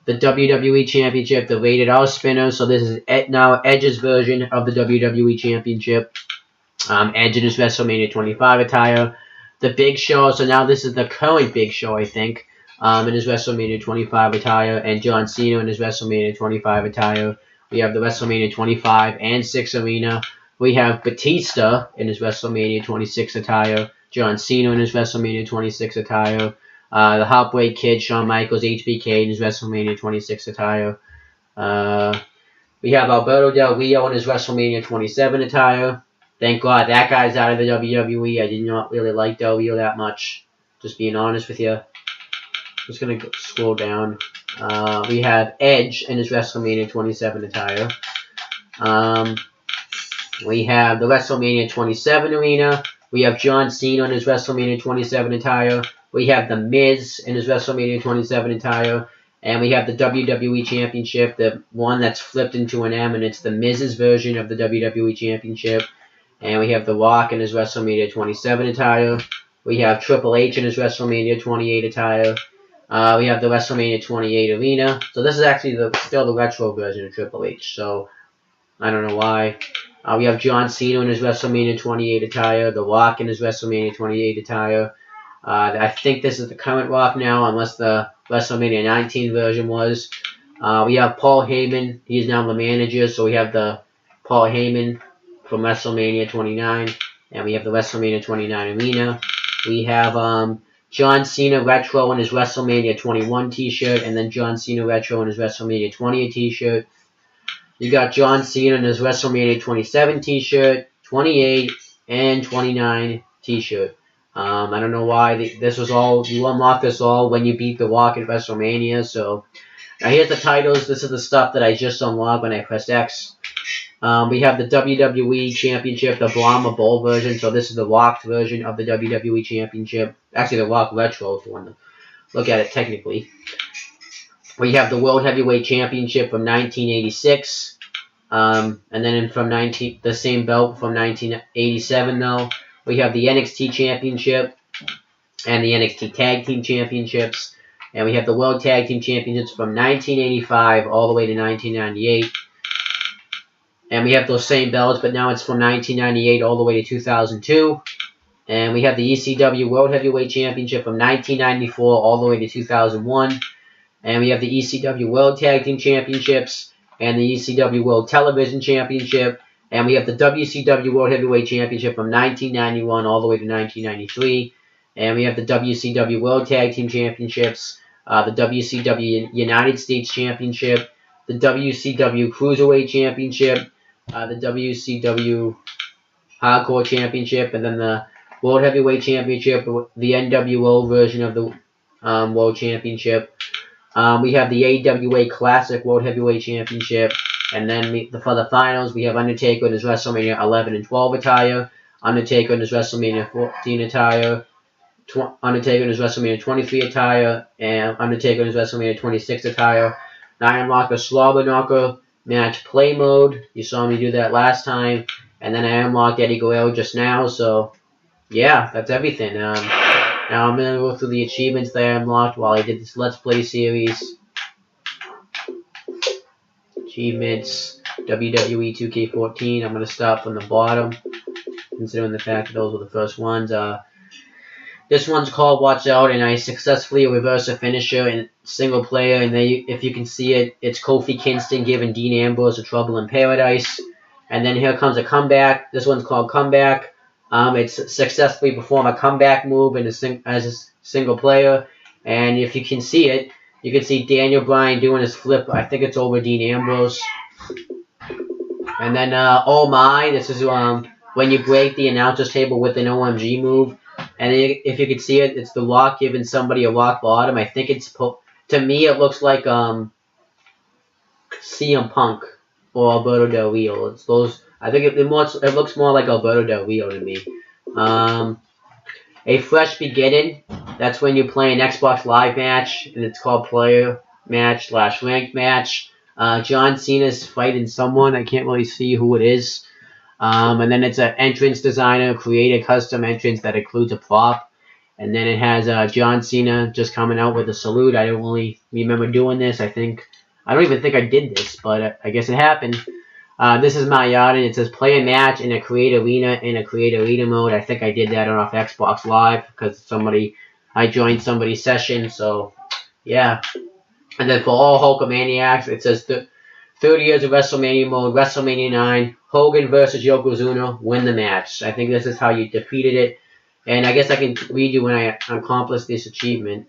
the WWE Championship, the Rated R Spinner, so this is now Edge's version of the WWE Championship, Edge in his WrestleMania 25 attire, the Big Show, so now this is the current Big Show, I think, in his WrestleMania 25 attire, and John Cena in his WrestleMania 25 attire. We have the WrestleMania 25 and 6 Arena. We have Batista in his WrestleMania 26 attire, John Cena in his WrestleMania 26 attire, the Heartbreak Kid, Shawn Michaels, HBK in his WrestleMania 26 attire. We have Alberto Del Rio in his WrestleMania 27 attire. Thank God that guy's out of the WWE. I did not really like Del Rio that much, just being honest with you. Just going to scroll down. We have Edge in his WrestleMania 27 attire. We have the WrestleMania 27 Arena. We have John Cena in his WrestleMania 27 attire. We have The Miz in his WrestleMania 27 attire. And we have the WWE Championship, the one that's flipped into an M, and it's the Miz's version of the WWE Championship. And we have The Rock in his WrestleMania 27 attire. We have Triple H in his WrestleMania 28 attire. We have the WrestleMania 28 arena. So this is actually still the retro version of Triple H. So I don't know why. We have John Cena in his WrestleMania 28 attire. The Rock in his WrestleMania 28 attire. I think this is the current Rock now, unless the WrestleMania 19 version was. We have Paul Heyman. He is now the manager. So we have the Paul Heyman from WrestleMania 29. And we have the WrestleMania 29 arena. We have John Cena Retro in his WrestleMania 21 t-shirt. And then John Cena Retro in his WrestleMania 20 t-shirt. You got John Cena in his WrestleMania 27 t-shirt, 28, and 29 t-shirt. I don't know why this was all, you unlock this all when you beat The Rock at WrestleMania. So now here's the titles. This is the stuff that I just unlocked when I pressed X. We have the WWE Championship, the Brahma Bowl version. So this is the Rock version of the WWE Championship. Actually, the Rock Retro, if you want to look at it technically. We have the World Heavyweight Championship from 1986. And then from the same belt from 1987, though. We have the NXT Championship and the NXT Tag Team Championships. And we have the World Tag Team Championships from 1985 all the way to 1998. And we have those same belts, but now it's from 1998 all the way to 2002. And we have the ECW World Heavyweight Championship from 1994 all the way to 2001. And we have the ECW World Tag Team Championships and the ECW World Television Championship. And we have the WCW World Heavyweight Championship from 1991 all the way to 1993. And we have the WCW World Tag Team Championships, the WCW United States Championship, the WCW Cruiserweight Championship, the WCW Hardcore Championship, and then the World Heavyweight Championship, the NWO version of the World Championship. We have the AWA Classic World Heavyweight Championship. And then for the finals, we have Undertaker in his WrestleMania 11 and 12 attire, Undertaker in his WrestleMania 14 attire, Undertaker in his WrestleMania 23 attire, and Undertaker in his WrestleMania 26 attire. Now I unlock a Slobber Knocker match play mode. You saw me do that last time. And then I unlocked Eddie Guerrero just now. So, yeah, that's everything. Now I'm going to go through the achievements that I unlocked while I did this Let's Play series. Achievements, WWE 2K14. I'm going to start from the bottom, considering the fact that those were the first ones. This one's called Watch Out, and I successfully reverse a finisher in single player. And if you can see it, it's Kofi Kingston giving Dean Ambrose a Trouble in Paradise. And then here comes a comeback. This one's called Comeback. It's successfully perform a comeback move as a single player. And if you can see it, you can see Daniel Bryan doing his flip. I think it's over Dean Ambrose. And then, oh my, this is when you break the announcer's table with an OMG move. And if you can see it, it's The Rock giving somebody a rock bottom. I think it's, to me, it looks like CM Punk or Alberto Del Rio. It's those. I think it looks more like Alberto Del Rio to me. A fresh beginning. That's when you play an Xbox Live match, and it's called Player Match / Ranked Match. John Cena's fighting someone. I can't really see who it is. And then it's an entrance designer, create a custom entrance that includes a prop. And then it has John Cena just coming out with a salute. I don't really remember doing this. I don't even think I did this, but I guess it happened. This is my yard, and it says play a match in a create arena in a create arena mode. I think I did that on Xbox Live because I joined somebody's session. So yeah. And then for all Hulkamaniacs, it says 30 years of WrestleMania mode, WrestleMania 9, Hogan versus Yokozuna, win the match. I think this is how you defeated it. And I guess I can read you when I accomplish this achievement.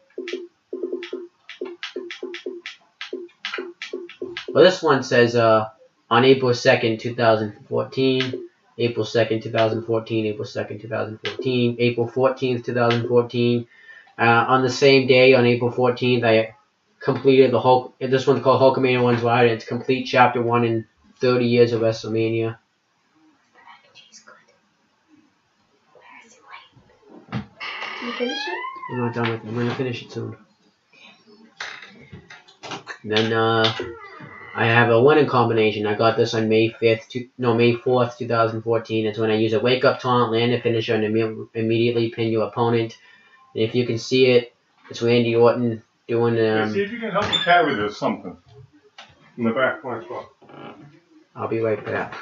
Well, this one says on April 2nd, 2014, April 2nd, 2014, April 2nd, 2014, April 14th, 2014. On the same day, on April 14th, I completed the Hulk. This one's called Hulkamania 1's Ride. It's complete Chapter 1 in 30 years of WrestleMania. Did you finish it? I'm not done with it. I'm going to finish it soon. Then I have a winning combination. I got this on May 4th, 2014. It's when I use a wake up taunt, land a finisher, and immediately pin your opponent. And if you can see it, it's Randy Orton doing. See if you can help me carry this something in the back of my truck. I'll be right back.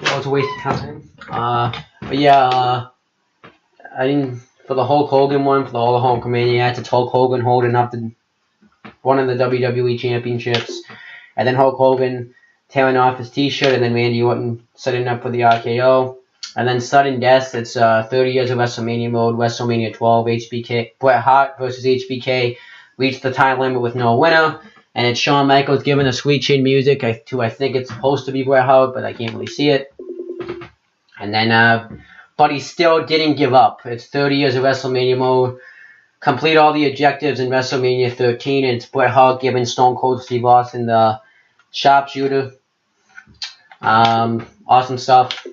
That was a waste of time. But yeah, I didn't, for the Hulk Hogan one, for the All the Hulkamaniacs, it's Hulk Hogan holding up one of the WWE championships, and then Hulk Hogan tearing off his t-shirt, and then Randy Orton setting up for the RKO. And then sudden death, it's 30 years of WrestleMania mode, WrestleMania 12, HBK, Bret Hart versus HBK, reached the time limit with no winner. And it's Shawn Michaels giving the Sweet Chin music to, I think it's supposed to be Bret Hart, but I can't really see it. And then, but he still didn't give up. It's 30 years of WrestleMania mode. Complete all the objectives in WrestleMania 13. And it's Bret Hart giving Stone Cold Steve Austin the sharpshooter. Awesome stuff.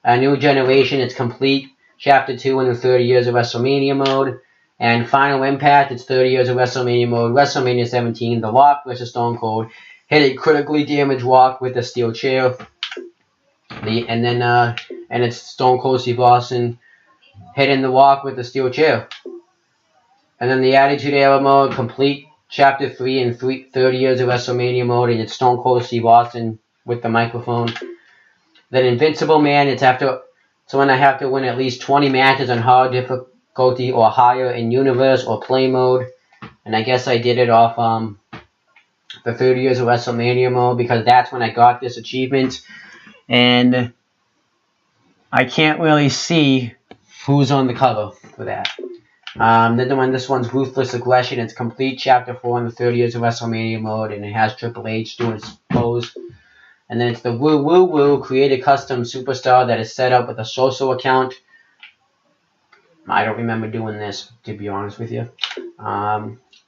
A New Generation, it's complete. Chapter 2 in the 30 years of WrestleMania mode. And Final Impact, it's 30 years of WrestleMania mode. WrestleMania 17, The Rock versus Stone Cold. Hit a critically damaged Rock with a steel chair. And it's Stone Cold Steve Austin hitting The Rock with a steel chair. And then the Attitude Era mode, complete Chapter 3 in 30 years of WrestleMania mode. And it's Stone Cold Steve Austin with the microphone. Then Invincible Man, it's when I have to win at least 20 matches on hard difficulty or higher in universe or play mode. And I guess I did it off the 30 years of WrestleMania mode because that's when I got this achievement. And I can't really see who's on the cover for that. Then this one's Ruthless Aggression. It's complete Chapter 4 in the 30 years of WrestleMania mode, and it has Triple H doing his pose. And then it's the Woo Woo Woo, create a custom superstar that is set up with a social account. I don't remember doing this, to be honest with you.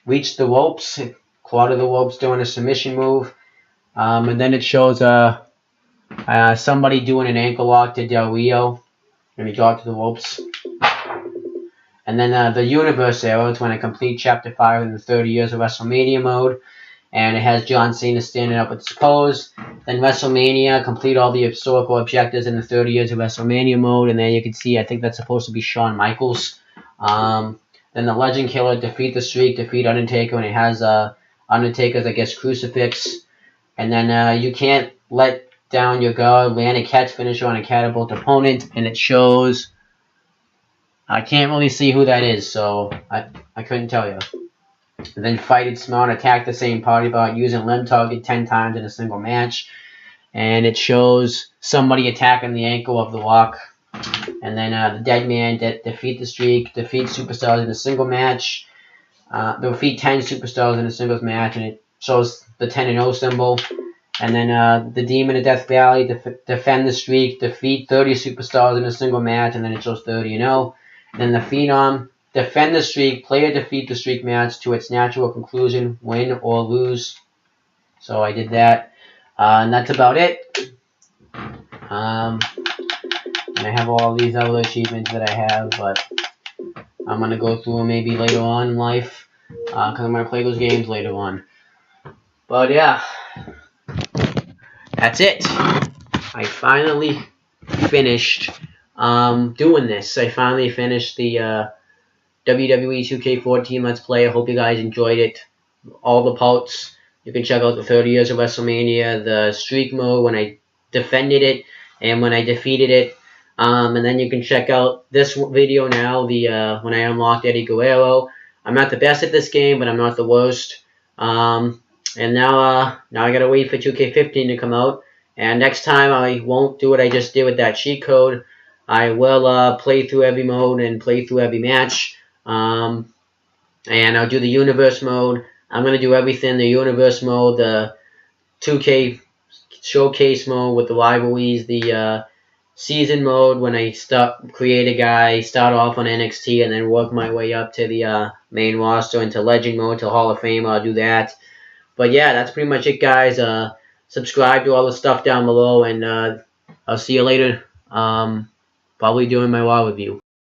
Reach the ropes, quarter the ropes doing a submission move. And then it shows somebody doing an ankle lock to Del Rio when he got to the ropes. And then the Universe Era is when I complete Chapter 5 in the 30 years of WrestleMania mode. And it has John Cena standing up with his pose. Then WrestleMania, complete all the historical objectives in the 30 years of WrestleMania mode. And then you can see, I think that's supposed to be Shawn Michaels. Then the Legend Killer, defeat the Streak, defeat Undertaker. And it has Undertaker's, I guess, crucifix. And then you can't let down your guard, land a catch finisher on a catapult opponent. And it shows, I can't really see who that is, so I couldn't tell you. And then Fight It Smart, attack the same party by using limb target 10 times in a single match. And it shows somebody attacking the ankle of the Rock. And then the Dead Man, defeat the Streak, defeat superstars in a single match. Defeat 10 superstars in a singles match, and it shows the 10-0 symbol. And then the Demon of Death Valley, defend the Streak, defeat 30 superstars in a single match, and then it shows 30-0. And then the Phenom, defend the Streak, player defeat the Streak match to its natural conclusion, win or lose. So I did that. And that's about it. And I have all these other achievements that I have, but I'm going to go through them maybe later on in life. Because I'm going to play those games later on. But yeah. That's it. I finally finished doing this. I finally finished the WWE 2K14 Let's Play. I hope you guys enjoyed it. All the parts. You can check out the 30 years of WrestleMania, the streak mode when I defended it, and when I defeated it. And then you can check out this video now, the when I unlocked Eddie Guerrero. I'm not the best at this game, but I'm not the worst. And now I gotta wait for 2K15 to come out. And next time I won't do what I just did with that cheat code. I will play through every mode and play through every match. And I'll do the universe mode. I'm going to do everything, the universe mode, the 2K showcase mode with the rivalries, the season mode when I create a guy, start off on NXT, and then work my way up to the main roster into Legend mode to Hall of Fame. I'll do that. But yeah, that's pretty much it, guys. Subscribe to all the stuff down below, and I'll see you later. Probably doing my WoW review.